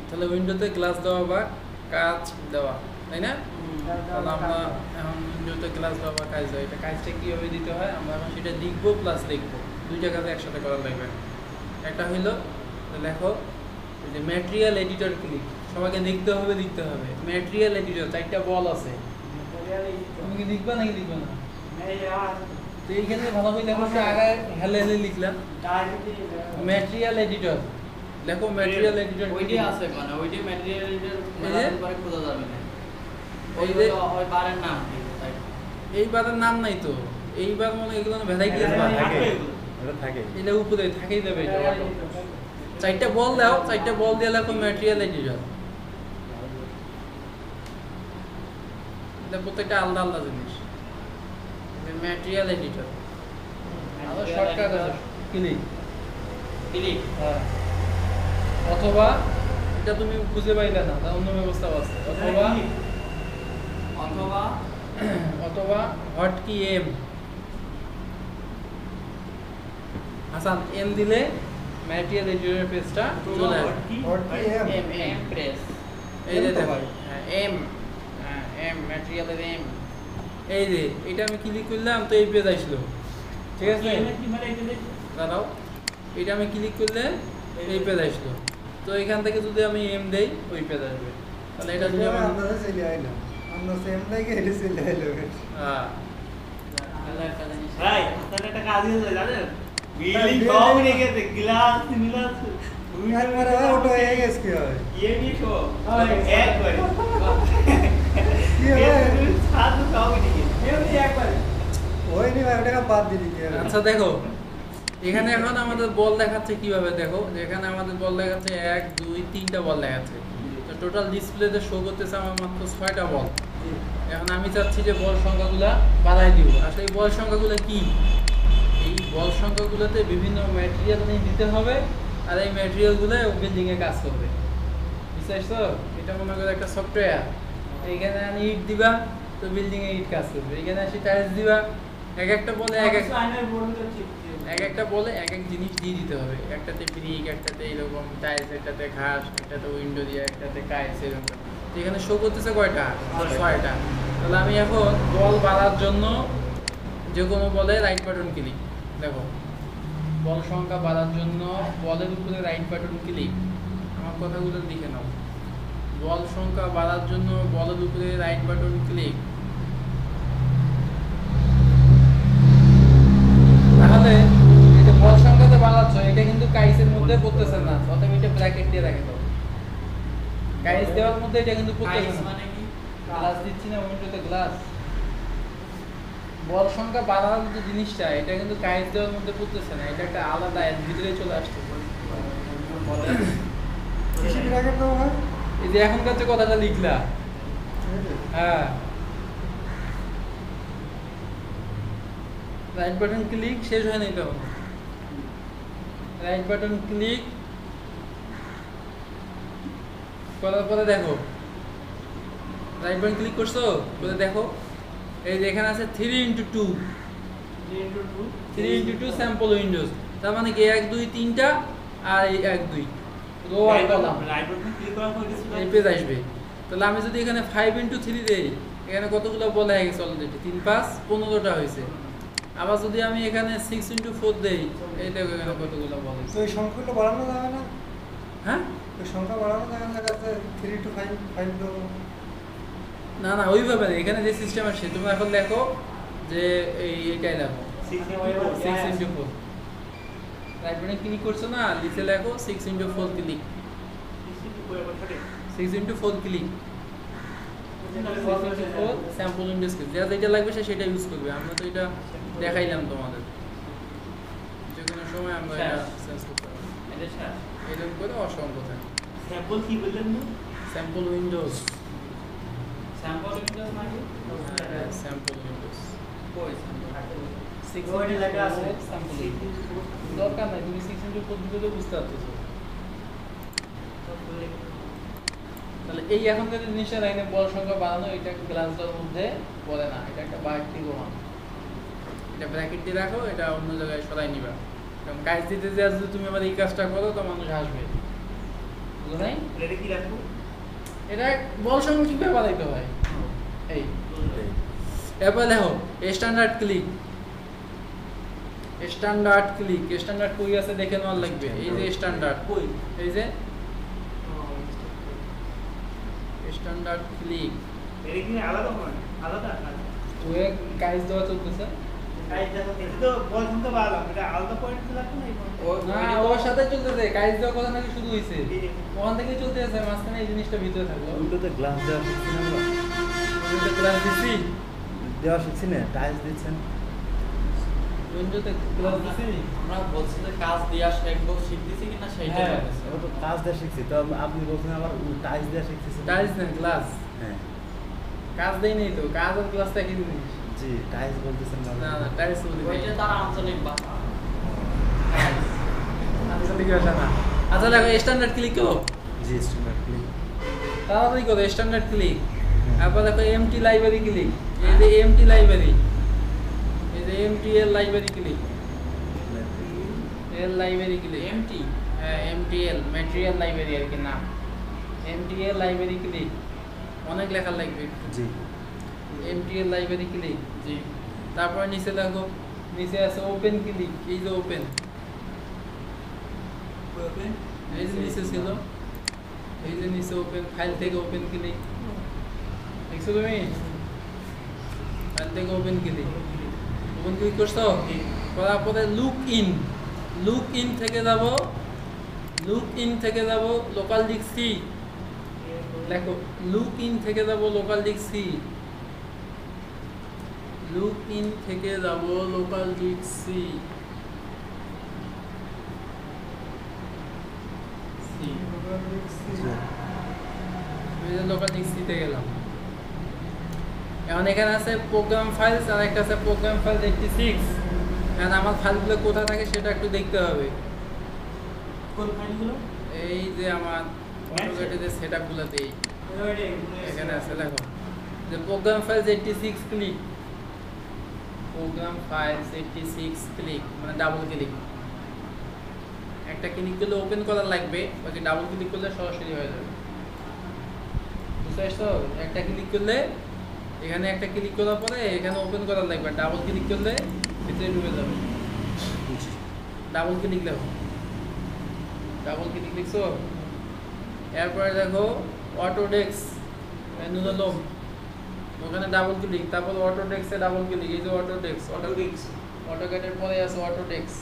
তাহলে উইন্ডোতে গ্লাস দেওয়া বা কাঁচ দেওয়া, তাই না? তাহলে আমরা এখন উইন্ডোতে গ্লাস দেওয়া বা কাঁচ দেওয়া, এটা কাজটা কীভাবে দিতে হয় আমরা এখন সেটা লিখবো প্লাস লিখবো, দুইটা কাজ একসাথে করা লাগবে। একটা হইলো লেখো যে ম্যাটেরিয়াল এডিটর ক্লিক, সবাইকে লিখতে হবে ম্যাটেরিয়াল এডিটর, 4টা বল আছে, তুমি কি লিখবা নাকি লিখবা না? তো এইখানে ভালো করে লেখো, আগে হেলে হেলে লিখলাম ম্যাটেরিয়াল এডিটর, লেখো ম্যাটেরিয়াল এডিটর। ওইটা আছে মানে ওইটা ম্যাটেরিয়াল এডিটর পরে খোঁজা যাবে না। ওই যে ওই বারের নাম কি? এই বারের নাম নাই তো, এইবার মনে এগুলো ভ্যারাইটি থাকে, এটা থাকে, এটা উপরে থাকেই দেবে। এটা 4টা বল দাও, 4টা বল দিয়ে লেখো ম্যাটেরিয়াল এডিটর। এটা প্রত্যেকটা আলাদা আলাদা জিনিস। ম্যাটেরিয়াল এডিটর আবার শর্টকাট আছে, ক্লিক ক্লিক। হ্যাঁ, অথবা এটা তুমি খুঁজে পাইলে না, তার অন্য ব্যবস্থা আছে। অথবা অথবা অথবা হট কি এম, হাসান এম দিলে ম্যাটেরিয়াল এডিটর পেজটা চলে আসবে। হট কি এম, এম প্রেস। এই যে দেখো এম, এম ম্যাটেরিয়ালের এম, এই যে এটা আমি ক্লিক করলাম তো এই পেজ আসলো, ঠিক আছে? দাঁড়াও, এটা আমি ক্লিক করলে এই পেজ আসলো, তো এখান থেকে যদি আমি এম দেই ওই পেজ আসবে। তাহলে এটা যদি আমি আমরা চলে আইলাম, আমরা সেম লাগে এটা চলে আইলো। হ্যাঁ তাহলে একটা জিনিস ভাই আপনার একটা কাজ হয়েছে জানেন, বিল্ডিং সব নিয়ে গেছে, গ্লাস মিলাস আর মারা ওটা হয়ে গেছে কি হয়? ইয়ে সব একবারে কি হয়? সাধু সব নিয়ে গেছে একবারে। ওই নি ভাই ওটাকে বাদ দিলি কি হবে? আচ্ছা দেখো এখানে এখন আমাদের বল দেখাচ্ছে কিভাবে, দেখো এখানে আমাদের বল দেখাচ্ছে 1 2 3টা বল দেখাচ্ছে, তো টোটাল ডিসপ্লেতে শো করতেছে আমার মাত্র 6টা বল। এখন আমি চাচ্ছি যে বল সংখ্যাগুলা বাড়াই দিব। আসলে এই বল সংখ্যাগুলো কি? এই বল সংখ্যাগুলোতে বিভিন্ন ম্যাটেরিয়াল নিয়ে দিতে হবে, আর এই ম্যাটেরিয়ালগুলো বিল্ডিংয়ে কাজ করবে, বুঝতে? এটা মনে করো একটা সফটওয়্যার, এইখানে আমি ইট দিবা তো বিল্ডিংয়ে ইট কাজ করবে, এইখানে আসি টাইলস দিবা, এক একটা বলে এক একটা বলে এক এক জিনিস দিয়ে দিতে হবে, একটাতে ব্রিক, একটাতে এরকম টাইলস, একটাতে ঘাস, একটাতে উইন্ডো দিয়ে, একটাতে টাইলস, এরকম। তো এখানে শো করতেছে কয়টা? 6টা। তাহলে আমি এখন বল বাড়ার জন্য যে কোনো বলে রাইট বাটন ক্লিক, দেখো বল সংখ্যা বাড়ার জন্য বলের উপরে রাইট বাটন ক্লিক, আমার কথাগুলো লিখে নাও। বল সংখ্যা বাড়ার জন্য বলের উপরে রাইট বাটন ক্লিক। তাহলে এই যে বল সংখ্যাতে বাড়াচ্ছ, এটা কিন্তু কাইসের মধ্যে পড়তেছে না, অথবা এটা ব্র্যাকেট দিয়ে রাখে দাও। কাইস দেওয়ার মধ্যে এটা কিন্তু পড়তেছে কাইস না। মানে কি? গ্লাস দিচ্ছি না উইন্ডোতে, গ্লাস। বল সংখ্যা বাড়ানোর যে জিনিসটা, এটা কিন্তু কাইস দেওয়ার মধ্যে পড়তেছে না, এটা একটা আলাদা এর ভিতরে চলে আসছে। কিসের ব্র্যাকেট দাও ভাই? এই যে এখনকার যে কথাটা লিখলা, হ্যাঁ রাইট বাটন ক্লিক, শেষ হয় নাই তখন। রাইট বাটন ক্লিক করার পরে দেখো, রাইট বাটন ক্লিক করছো বলে দেখো এই যে এখানে আছে 3x2, 3x2 স্যাম্পল উইন্ডোজ, তার মানে কি 1 2 3টা আর এই 1 2 রো আর কলাম, রাইট বাটন ক্লিক করার পর কিছু এই পেজ আসবে। তাহলে আমি যদি এখানে 5x3 দেই, এখানে কতগুলো বলা হয়ে গেছে অলরেডি, 3 5 15টা হয়েছে। আবার যদি আমি এখানে 6x4 দেই, এই দেখো এখানে কতগুলো বলা হয়েছে। তো এই সংখ্যাগুলো বাড়ানো যাবে না? হ্যাঁ ওই সংখ্যা বাড়ানো যাবে না, কাছে 3 to 5 দাও। না না ওইভাবে না, এখানে যে সিস্টেম আছে তুমি এখন দেখো যে এইটাই দেখো 6x4, রাইট বাটনে ক্লিক করছো না, লিখে লেখো 6x4 click, 6x4 click, 6x4 sample Windows click, যা যেটা লাগবে সেটা ইউজ করবে। আমরা তো এটা দেখাইলাম তোমাদের, যে কোনো সময় আমরা এটা চেঞ্জ করতে পারি, এটা শেষ। এরকম করে অসংখ্য থাকে। স্যাম্পল কি বললেন না? স্যাম্পল উইন্ডোজ, স্যাম্পল উইন্ডোজ মানে স্যাম্পল উইন্ডোজ কই স্যাম্পল? ওইটা লেখা আছে স্যাম্পল দরকার নাই, তুমি 6x4 দিলে তো বুঝতে পারতেছো। তাহলে এই এখনকার জিনিসটা লাইনে বল সংখ্যা বাড়ানো, এটা গ্লাস দেওয়ার মধ্যে বলে না, এটা একটা বাড়তি প্রমাণ। এটা ব্র্যাকেট দিয়ে রাখো, এটা অন্য জায়গায় সরাই নিবা, কারণ কাজ দিতে যে যদি তুমি আবার এই কাজটা করো তো মানুষ হাসবে। বুঝো নাই? এটা কি রাখবো? এটা বল সঙ্গে কিভাবে বানাইতে হয় এই এরপর দেখো স্ট্যান্ডার্ড ক্লিক স্ট্যান্ডার্ড কই আছে দেখে নেওয়ার লাগবে এই যে স্ট্যান্ডার্ড কই? এই যে স্ট্যান্ডার্ড ক্লিক এটা কি আলাদা হয়? আলাদা? ওয়ে গাইস দেওয়া চলতেছে গাইজ দেখো, এটা তো বল সংখ্যা বাড়ালাম, এটা আলাদা পয়েন্ট লাগবে না? না ওর সাথে চলতেছে গাইস দেওয়ার কথা নাকি শুরু হইছে ওখান থেকে চলতে আছে মাঝখানে এই জিনিসটা ভিতরে থাকলো উল্টোতে গ্লাস দেওয়া শিখছি না আমরা উইন্ডোতে ক্লাস দিছি দেওয়া শিখছি না টাইলস দিচ্ছেন উইন্ডোতে ক্লাস দিছি আমরা বলছি যে কাজ দিয়া শিখবো শিখতেছি কিনা সেইটাই হ্যাঁ। বলতেছি। ওটা তো কাজ দেওয়া শিখছি তো আপনি বলছেন আবার টাইলস দেওয়া শিখতেছি টাইলস না ক্লাস হ্যাঁ কাজ দেই নাই তো কাজ আর ক্লাস একই জিনিস জি টাইলস বলতেছেন না না টাইলস বলি নাই। ওইটা তার আঞ্চলিক ভাষা। আঞ্চলিক ভাষা না আচ্ছা দেখো স্ট্যান্ডার্ড ক্লিক করো জি স্ট্যান্ডার্ড ক্লিক তাড়াতাড়ি করো স্ট্যান্ডার্ড ক্লিক তারপর দেখো এমটি লাইব্রেরি ক্লিক এই যে এমটি লাইব্রেরি এই যে এমটি এর লাইব্রেরি ক্লিক এর লাইব্রেরি ক্লিক এমটি হ্যাঁ এমটিএল ম্যাটেরিয়াল লাইব্রেরি আর কি নাম এমটিএল লাইব্রেরি ক্লিক অনেক লেখা লাগবে জি এমটিএল লাইব্রেরি ক্লিক জি তারপর নিচে দেখো নিচে আছে ওপেন ক্লিক এই যে ওপেন এই যে নিচে ছিল এই যে নিচে ওপেন ফাইল থেকে ওপেন ক্লিক দেখছো তুমি ফাইল থেকে ওপেন ক্লিক করছো করার পরে লুক ইন থেকে যাব লোকাল ডিস্ক সি দেখো লুক ইন থেকে যাব local disk C local disk সিতে গেলাম এখন এখানে আছে প্রোগ্রাম ফাইলস আর একটা আছে প্রোগ্রাম ফাইল 86 এখন আমার ফাইলগুলো কোথায় থাকে সেটা একটু দেখতে হবে কোন ফাইলগুলো? এই যে আমার অটোক্যাডে যে সেটআপগুলোতে এখানে আছে দেখো যে program files 86 click program files 86 click মানে ডাবল ক্লিক একটা ক্লিক করলে ওপেন করা লাগবে বাকি ডাবল ক্লিক করলে সরাসরি হয়ে যাবে বুঝতে পারছো একটা ক্লিক করলে এখানে একটা ক্লিক করার পরে এখানে ওপেন করা লাগবে ডাবল ক্লিক করলে ভিতরে ঢুকে যাবে ডাবল ক্লিক দেখো ডাবল ক্লিক লিখছো এরপরে দেখো অটোডেস্ক নুনলম ওখানে ডাবল ক্লিক তারপর অটোডেস্কে ডাবল ক্লিক এই যে অটোক্যাডের পরে আছে অটোডেস্ক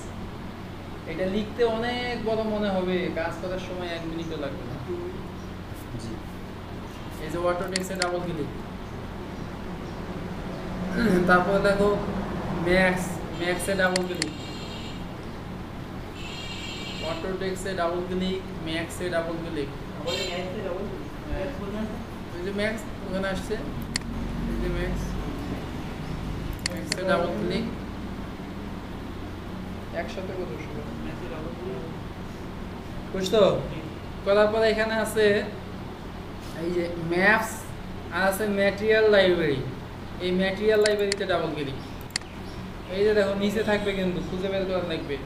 এটা লিখতে অনেক বড় মনে হবে কাজ করার সময় 1 মিনিটও লাগবে না জি এই যে অটোডেস্কে ডাবল ক্লিক তারপর দেখো ম্যাক্সে ডাবল ক্লিক অটোডেস্কে ডাবল ক্লিক ম্যাক্সে ডাবল ক্লিক আমাদের ম্যাথে যাবো। ম্যাথ কোথায় আছে? এই যে ম্যাক্স ওখানে আসছে এই যে ম্যাক্সে ডাবল ক্লিক একসাথে কত শুরু ম্যাথে যাবো। বুঝছো করার পরে এখানে আছে এই যে ম্যাপস আর আছে ম্যাটেরিয়াল লাইব্রেরি এই ম্যাটেরিয়াল লাইব্রেরিতে ডাবল ক্লিক এই যে দেখো নিচে থাকবে কিন্তু খুঁজে বের করা লাগবে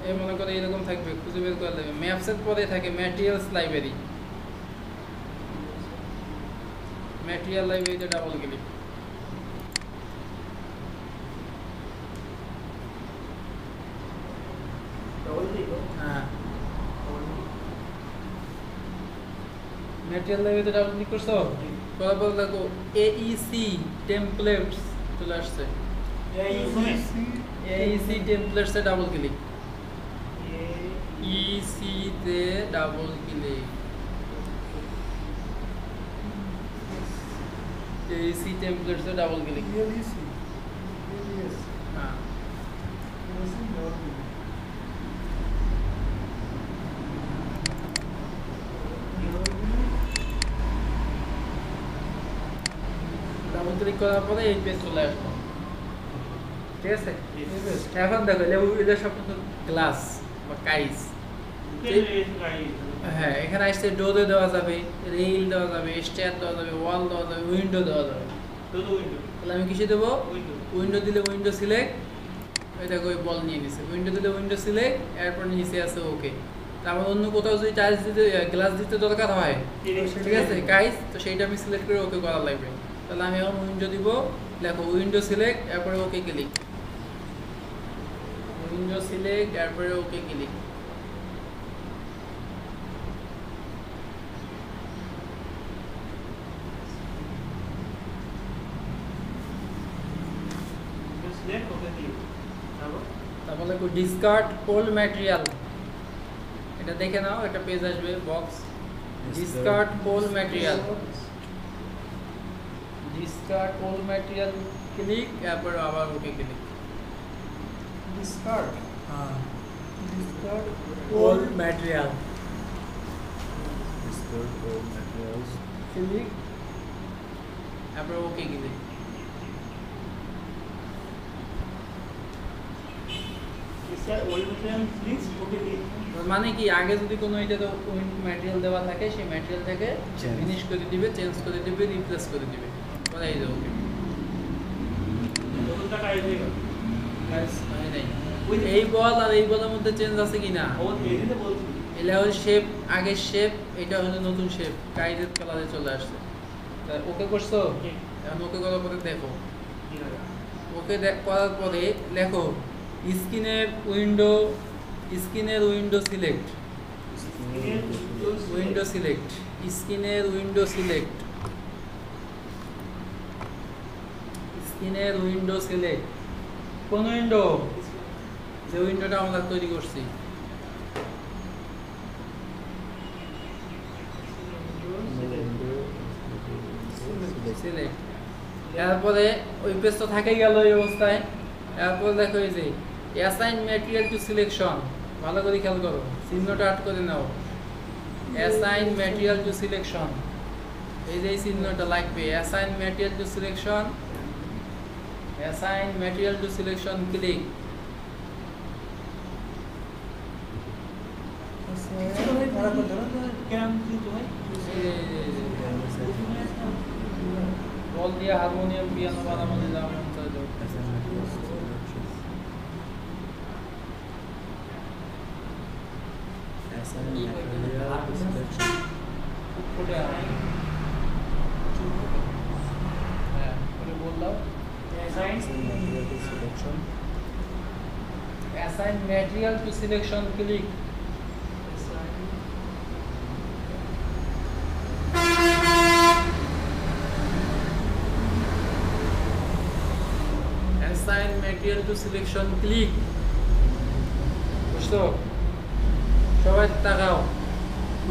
এই মনে করে এরকম থাকবে খুঁজে বের করা লাগবে ম্যাপসের পরে থাকে ম্যাটেরিয়ালস লাইব্রেরি ম্যাটেরিয়াল লাইব্রেরিতে ডাবল ক্লিক ডবল ক্লিক করো। হ্যাঁ ম্যাটেরিয়াল লাইব্রেরিতে ডাবল ক্লিক করছো করার পর দেখো এইসি টেমপ্লেটস চলে আসছে এইসি টেমপ্লেটসে ডাবল ক্লিক ইসি তে double click Aisi টেমপ্লেটসে double click হ্যাঁ ডাবল ক্লিক করার পরে এই পেজ চলে আসবে ঠিক আছে এখন দেখো এদের সব কিন্তু ক্লাস বা কাইজ হ্যাঁ এখানে আসছে ডোরে দেওয়া যাবে রেইল দেওয়া যাবে স্টেয়ার দেওয়া যাবে ওয়াল দেওয়া যাবে উইন্ডো দেওয়া যাবে তাহলে আমি কিসে দেবো উইন্ডো দিলে উইন্ডো সিলেক্ট ওই দেখো ওই বল নিয়ে নিছে উইন্ডো দিলে উইন্ডো সিলেক্ট এরপর নিচে আছে ওকে তারপর অন্য কোথাও যদি টাইলস দিতে গ্লাস দিতে দরকার হয়, ঠিক আছে গাইস, তো সেইটা আমি সিলেক্ট করে ওকে করা লাগবে। তাহলে আমি এখন উইন্ডো দিব, দেখো উইন্ডো সিলেক্ট, এরপরে ওকে ক্লিক, উইন্ডো সিলেক্ট, এরপরে ওকে ক্লিক। সিলেক্ট ওকে দিই তারপরে দেখো ডিসকার্ড ওল্ড ম্যাটেরিয়াল, এটা দেখে নাও, একটা পেজ আসবে box, discard old material, discard old material click, এরপর আবার ওকে ক্লিক। ডিসকার্ড হ্যাঁ, discard old material Discard all materials. Click, এরপর okay click. Sir old material please okay দিই মানে কি, আগে যদি কোনো এটাতে ম্যাটেরিয়াল দেওয়া থাকে, সেই ম্যাটেরিয়াল থেকে Change. ফিনিশ করে দিবে, চেঞ্জ করে দিবে, রিপ্লেস করে দিবে, বলাই যাবে ওকে। নতুনটা কাজ হয়ে গেল মানে নাই এই বল আর এই বলের মধ্যে চেঞ্জ আছে কিনা, ও এদিকে বলছি এটা হলো শেপ, আগের শেপ, এটা হলো নতুন শেপ, কাইজের কালারে চলে আসছে। তা ওকে করছো, এখন ওকে করার পরে দেখো, কি হবে ওকে করার পরে লেখো স্ক্রিনের উইন্ডো, স্ক্রিনের উইন্ডো সিলেক্ট, উইন্ডো সিলেক্ট, স্ক্রিনের উইন্ডো সিলেক্ট, স্ক্রিনের উইন্ডো সিলেক্ট। কোন উইন্ডো? যে উইন্ডোটা আমরা তৈরি করছি। সিলেক্ট, এরপরে ওই পেজ তো থাকেই গেল এই অবস্থায়। এরপর দেখো এই যে অ্যাসাইন ম্যাটেরিয়াল টু সিলেকশন, ভালো করে খেয়াল করো, চিহ্নটা আট করে নাও, অ্যাসাইন ম্যাটেরিয়াল টু সিলেকশন, এই যে এই চিহ্নটা লাগবে, assign material to selection, assign material to selection click. কেন কিন্তু ভাই বল দিয়ে হারমোনিয়াম পিয়ানো বানাবো, যাওয়া মন চায় যাও। Assign material to selection. ফুটে আয়। হ্যাঁ, ওটা বল দাও। Assign material to selection. Assign material to selection click. Assign material to selection click. বুঝছো? সবাই তাকাও,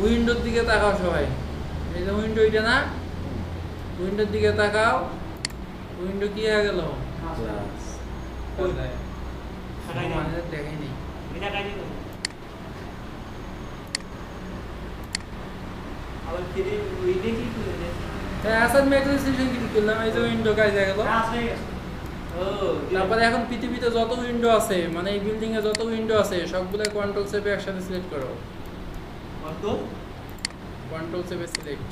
উইন্ডোর দিকে তাকাও সবাই। এই যে উইন্ডো, এটা না, উইন্ডোর দিকে তাকাও। উইন্ডো কি হয়ে গেল? Class. মানে দেখাইনি। এটা কাজ করে আবার ফিরে ওই দেখি কি হয়ে যায় অ্যাসাইন ম্যাটেরিয়াল সিলেকশন ক্লিক করলাম, এই যে উইন্ডো কাজ হয়ে গেল। কাজ হয়ে গেছে ও তারপরে এখন পৃথিবীতে যত উইন্ডো আছে, মানে এই বিল্ডিং এ যত উইন্ডো আছে সবগুলো কন্ট্রোল চেপে একসাথে সিলেক্ট করো, কত কন্ট্রোল চেপে সিলেক্ট।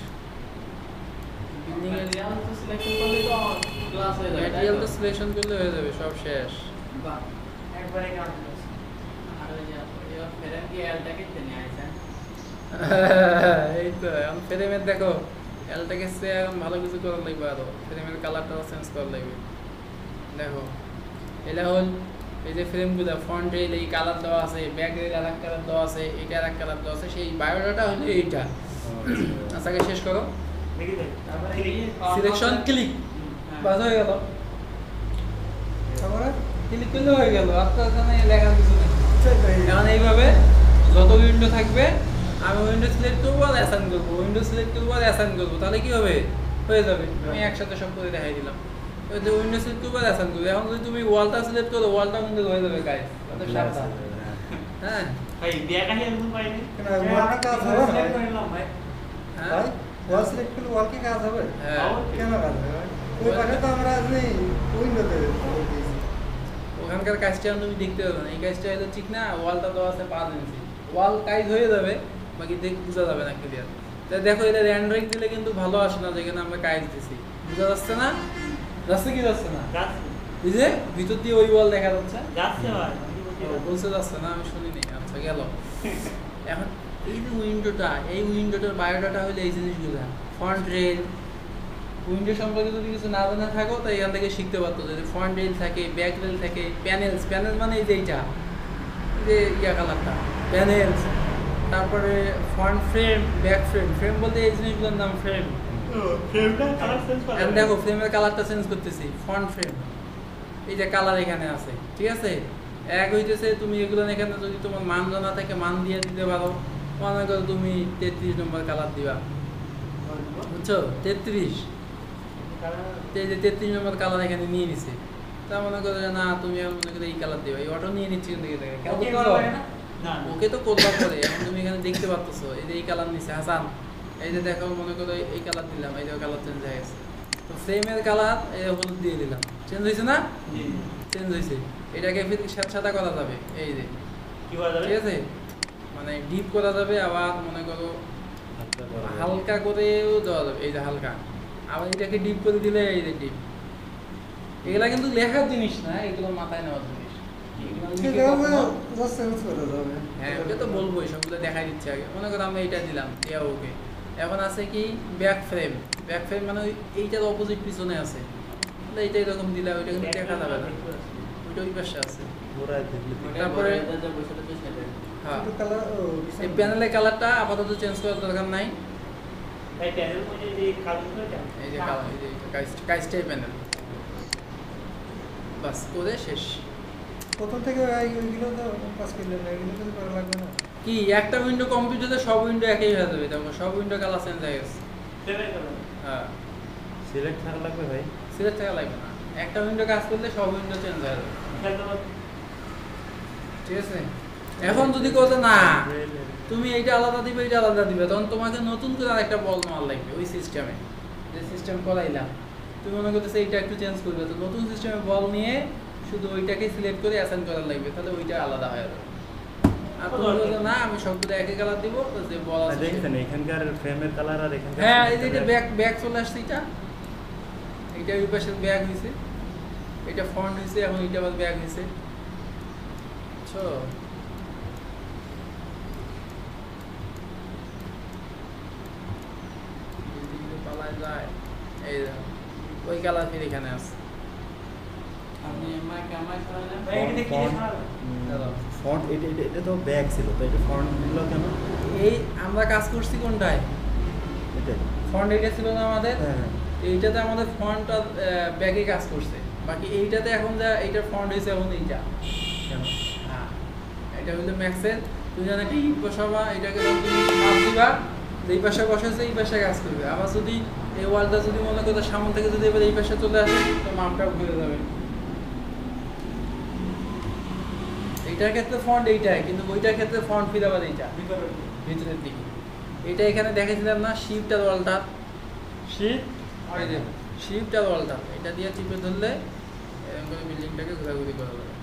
বিল্ডিং এর ম্যাটেরিয়াল তো সিলেকশন করলে তো ক্লাস হয়ে যাবে, ম্যাটেরিয়াল তো সিলেকশন করলে হয়ে যাবে, সব শেষ। বাহ, একবারে কাজ করছে আর ওই যে এবার ফেরেন কি এলটাকে টেনে আইছেন, এই তো এখন ফ্রেমের দেখো, এলটাকে সে এখন ভালো কিছু করা লাগবে, আরো ফ্রেমের কালারটা চেঞ্জ করা লাগবে। দেখো এটা হল এই যে ফ্রেমগুলো, ফ্রন্টে এই কালার দেওয়া আছে, ব্যাকের আরেক কালার দেওয়া আছে, এটা আরেক কালার দেওয়া আছে, সেই বায়োডাটা হলো এইটা। আচ্ছা, আগে শেষ করো, দেখি দেখ তারপরে এই সিলেকশন ক্লিক, হ্যাঁ। বাস হয়ে গেল। তারপরে ক্লিক করলে হয়ে গেল, আপনার এখানে লেখার কিছু নেই। সেটাই। এখন এইভাবে যত উইন্ডো থাকবে, আমি উইন্ডো সিলেক্ট করবো আর অ্যাসাইন করবো, উইন্ডো সিলেক্ট করবো আর অ্যাসাইন করবো, তাহলে কি হবে? হয়ে যাবে। আমি একসাথে সব করে দেখাই দিলাম। ওই যে উইন্ডো সিলেক্ট করবো আর অ্যাসাইন করবো। এখন যদি তুমি ওয়ালটা সিলেক্ট করো, ওয়ালটা কিন্তু হয়ে যাবে গাইস, তাহলে Class. সাবধান। হ্যাঁ ভাই বিয়া কাহিনী এমন পাইনি কেন, ওয়ালটা কাজ হবে না? সিলেক্ট করে নিলাম ভাই হ্যাঁ ভাই ওয়াল সিলেক্ট করলে ওয়াল কি কাজ হবে? হ্যাঁ, কেন কাজ হবে ভাই? ওই পাশে তো আমরা আজ নেই উইন্ডোতে দিয়েছি। ওখানকার কাজটা তুমি দেখতে পাবে না। এই কাজটা হলো ঠিক না, ওয়ালটা দেওয়া আছে 5 ইঞ্চি, ওয়াল কাজ হয়ে যাবে, বাকি দেখ বোঝা যাবে না ক্লিয়ার। তাই দেখো, এটা র্যান্ডারিং দিলে কিন্তু ভালো আসে না, যেখানে আমরা কাজ দিছি। বোঝা যাচ্ছে না? যাচ্ছে কি যাচ্ছে না? যাচ্ছে এই যে ভিতর দিয়ে ওই ওয়াল দেখা যাচ্ছে। যাচ্ছে ভাই ও, বলছে যাচ্ছে না, আমি শুনিনি। আচ্ছা, গেল। এখন এই যে উইন্ডোটা, এই উইন্ডোটার বায়োডাটা হলো এই জিনিসগুলো, ফ্রন্ট রেল। উইন্ডো সম্পর্কে যদি কিছু না জানা থাকো তো এখান থেকে শিখতে পারতো, যদি ফ্রন্ট রেল থাকে, ব্যাক রেল থাকে, প্যানেলস, প্যানেল মানে এই যে এইটা, এই যে ইয়া কালারটা প্যানেলস, তারপরে front frame, back frame. Frame বলতে এই জিনিসগুলোর নাম ফ্রেম। ফ্রেমটা কালার চেঞ্জ করা এখন দেখো ফ্রেমের কালারটা চেঞ্জ করতেছি, ফ্রন্ট ফ্রেম, এই যে কালার এখানে আছে, ঠিক আছে। এক হইতেছে তুমি এগুলো এখানে যদি তোমার মান জানা থাকে মান দিয়ে দিতে পারো। মনে করো তুমি 33 নম্বর কালার দিবা, বুঝছো, 33, এই যে 33 নম্বর কালার এখানে নিয়ে নিছে। তা মনে করো যে না তুমি এখন মনে করো এই কালার দিবা, এই অটো নিয়ে নিচ্ছে কিন্তু ওকে করা লাগে না? না ওকে তো করবার পরে এখন তুমি এখানে দেখতে পাচ্ছো এই যে এই কালার নিচ্ছে হাসান, এই যে দেখো মনে করো এই কালার দিলাম, এই যে কালার চেঞ্জ হয়ে গেছে। তো ফ্রেমের কালার এই হলুদ দিয়ে দিলাম, চেঞ্জ হয়েছে না? জি চেঞ্জ হয়েছে। এটাকে ফির সাদা করা যাবে, এই যে, কি বলা যাবে? ঠিক আছে, মানে ডিপ করা যাবে, আবার মনে করো হালকা করেও দেওয়া যাবে, এই যে হালকা। আবার এটাকে ডিপ করে দিলে এই যে ডিপ। এগুলা কিন্তু লেখার জিনিস না, এগুলো মাথায় নেওয়ার জিনিস। এগুলো লিখে কখনো- জাস্ট চেঞ্জ করা যাবে। হ্যাঁ ওকে তো বলবোই, সবগুলো দেখাই দিচ্ছে আগে। মনে করো আমরা এইটা দিলাম, ওকে। এখন আছে কি ব্যাক ফ্রেম। ব্যাক ফ্রেম মানে এইটার অপোজিট পিছনে আছে, তাহলে এইটা এরকম দিলে ওইটা কিন্তু দেখা যাবে না, ওইটা ওই পাশে আছে। তারপরে হ্যাঁ, একটু কালার এই প্যানেলের কালারটা আপাতত চেঞ্জ করার দরকার নাই। এই প্যানেল মধ্যে যে কালারটা এই যে কালার, এই যে কাইস্টাই প্যানেল, বাস করে শেষ। প্রথম থেকে ওইগুলো তো কাজ করলেন না, এগুলো তো করা লাগবে না। কি একটা উইন্ডো কমপ্লিট হলে সব উইন্ডো একই হয়ে যাবে, দেখো সব উইন্ডো কালার চেঞ্জ হয়ে গেছে। ফ্রেমের কালার হ্যাঁ, সিলেক্ট থাকা লাগবে ভাই। সিলেক্ট থাকা লাগবে না, একটা উইন্ডো কাজ করলে সব উইন্ডো চেঞ্জ হয়ে যাবে, ঠিক আছে। এখন যদি কোথাও না তুমি এইটা আলাদা দিবে, এইটা আলাদা দিবে, তখন তোমাকে নতুন করে আরেকটা বল নেওয়ার লাগবে ওই সিস্টেমে, যে সিস্টেম করাইলাম। তুমি মনে করতেছো এইটা একটু চেঞ্জ করবে, তো নতুন সিস্টেমে বল নিয়ে শুধু ওইটাকে সিলেক্ট করে অ্যাসাইন করার লাগবে, তাহলে ওইটা আলাদা হয়ে যাবে। আর তুমি বলছো না আমি সবগুলো একই কালার দিব, তো যে বল আছে দেখছেন এখানকার ফ্রেমের কালার আর এখানকার হ্যাঁ, এই যে এটা ব্যাক চলে আসছে, এইটা ওই পাশে ব্যাক হয়েছে, এটা ফ্রন্ট হয়েছে, এখন এইটা আবার ব্যাক হয়েছে, বুঝছো। পালায় যায়, এই দেখো ওই কালার ফির এখানে আছে। আপনি মাইক করেন না? ভাই এটা দেখি ফন্ট এটা তো ব্যাক ছিল, তো এটা ফন্ট দিল কেন? এই আমরা কাজ করছি কোনটায়, এটা ফন্ট এইটা ছিল না আমাদের, হ্যাঁ এইটাতে আমাদের ফন্ট আর ব্যাকে কাজ করছে, বাকি এইটাতে এখন যা এইটা ফন্ট হয়েছে এখন এইটা, কেন? হ্যাঁ এটা হলো ম্যাক্সের। তুমি জানো একটা ইট বসাবা, এটাকে যখন তুমি মাপ দিবা, যেই পাশে বসাচ্ছে এই পাশে কাজ করবে। আবার যদি এই ওয়ালটা যদি মনে করো সামনে থেকে যদি এবার এই পাশে চলে আসে, তো মাপটা ঘুরে যাবে। এইটার ক্ষেত্রে ফন্ট এইটাই, কিন্তু ওইটার ক্ষেত্রে ফন্ট ফির আবার এইটা ভিতরের দিকে। এটা এখানে দেখেছিলাম না শিফট আর ওয়ালটা, শিফট এই যে শিফট আর ওয়ালটা, এটা দিয়ে টিপে ধরলে এরকম করে বিল্ডিংটাকে ঘোরাঘুরি করা যাবে।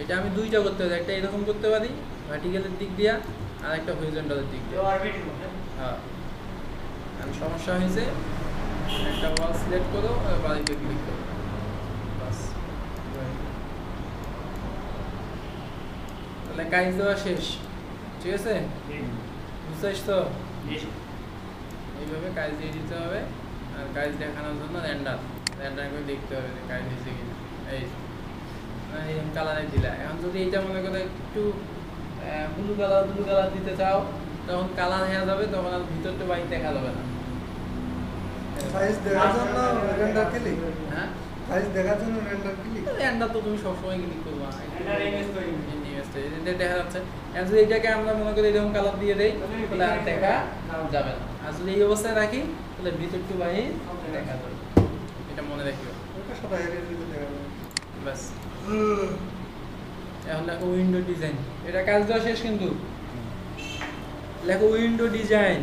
এটা আমি দুইটা করতে পারি, একটা এরকম করতে পারি ভার্টিক্যালের দিক দিয়া, আর একটা হরিজন্টালের দিক দিয়ে। হ্যাঁ, আর সমস্যা হয়েছে একটা ওয়াল সিলেক্ট করো আর বাড়িতে ক্লিক করো, বাস। তাহলে কাজ দেওয়া শেষ, ঠিক আছে, বুঝছিস তো? এইভাবে কাজ দিয়ে দিতে হবে। আর কাজ দেখানোর জন্য র্যান্ডার করে দেখতে হবে যে কাজ দিয়েছে কিনা। এই এরকম কালারে দিলা। এখন যদি এইটা মনে করে একটু ব্লু কালার দিতে চাও, তখন কালার হয়ে যাবে, তখন আর ভিতরটা বাইরে দেখা যাবে না। সাইজ দেখার জন্য রেন্ডার ক্লিক, হ্যাঁ, সাইজ দেখার জন্য রেন্ডার ক্লিক। র্যান্ডার তো তুমি সবসময় ক্লিক করবা, দেখা যাচ্ছে। আর যদি এটাকে আমরা মনে করি এরকম কালার দিয়ে দেই, তাহলে আর দেখা যাবে না। আর যদি এই অবস্থায় রাখি, তাহলে ভিতরটু বাইরে দেখা যাবে। এটা মনে রাখিও, ওটা সবাই এর ভিতরে দেখা যাবে। ব্যাস। এখন লেখো উইন্ডো ডিজাইন, এটা কাজ দেওয়া শেষ কিন্তু। লেখো উইন্ডো ডিজাইন।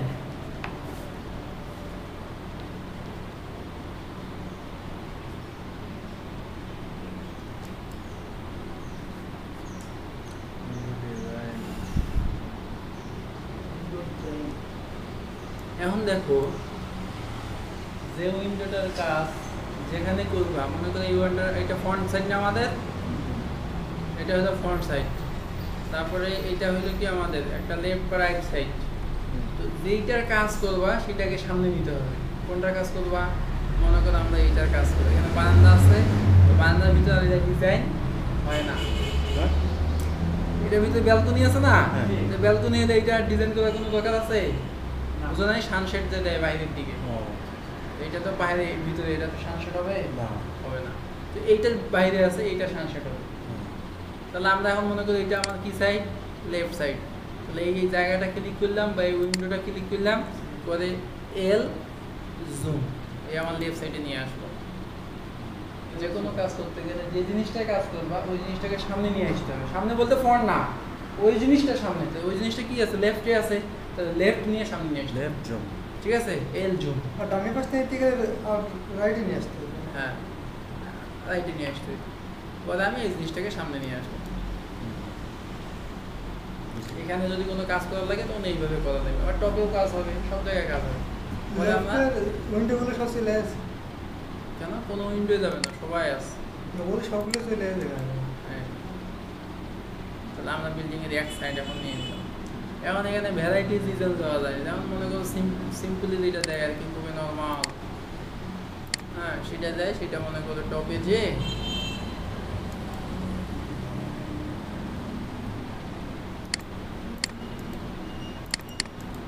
এখন দেখো যে উইন্ডোটার কাজ যেখানে করবা, মনে করো এই উইন্ডোর এটা ফ্রন্ট সাইড না আমাদের, এটা হলো ফ্রন্ট সাইড, তারপরে এটা হলো কি আমাদের একটা লেফট বা রাইট সাইড। তো যেইটার কাজ করবা সেটাকে সামনে নিতে হবে। কোনটার কাজ করবা? মনে করো আমরা এইটার কাজ করি, এখানে বারান্দা আছে, তো বারান্দার ভিতরে এটা ডিজাইন হয় না। এটার ভিতরে ব্যালকনি আছে না, হ্যাঁ। ব্যালকনি এইটা ডিজাইন করার কোনো দরকার আছে? বুঝো নাই? সানসেট যে দেয় বাইরের দিকে, ও, এইটা তো বাইরে, ভিতরে এটা তো সানসেট হবে না। হবে না। তো এইটার বাইরে আছে, এইটা সানসেট হবে। তাহলে আমরা এখন মনে করি এটা আমার কি সাইড? Left side. তাহলে এই জায়গাটা ক্লিক করলাম বা এই উইন্ডোটা ক্লিক করলাম, পরে এল জুম, এই আমার লেফট সাইডে নিয়ে আসলো। যে কোনো কাজ করতে গেলে যে জিনিসটাই কাজ করবা ওই জিনিসটাকে সামনে নিয়ে আসতে হবে। সামনে বলতে ফ্রন্ট না, ওই জিনিসটা সামনে। ওই জিনিসটা কি আছে? লেফটে আছে, তাহলে লেফট নিয়ে সামনে নিয়ে আসতে হবে। Left zoom. ঠিক আছে, এল জুম। আর ডামি পাশ থেকে রাইটে নিয়ে আসতে হবে। হ্যাঁ, রাইটে নিয়ে আসতে হবে। বলে আমি এই জিনিসটাকে সামনে নিয়ে আসবো। এখানে যদি কোনো কাজ করার লাগে তখন এইভাবে করা লাগবে। আবার টপেও কাজ হবে, সব জায়গায় কাজ হবে। বলে আমরা উইন্ডোগুলো সব চলে আসে, কেন কোনো উইন্ডো যাবে না, সবাই আছে। ওগুলো সবগুলো চলে আসে। হ্যাঁ, তাহলে আমরা বিল্ডিং এর এক সাইড এখন নিয়ে নিলাম। এখন এখানে ভ্যারাইটি ডিজাইন দেওয়া যায়, যেমন মনে করো সিম্পলি যেটা দেয় আর কি, খুবই নর্মাল। হ্যাঁ, সেটা দেয়, সেটা মনে করো টপে যে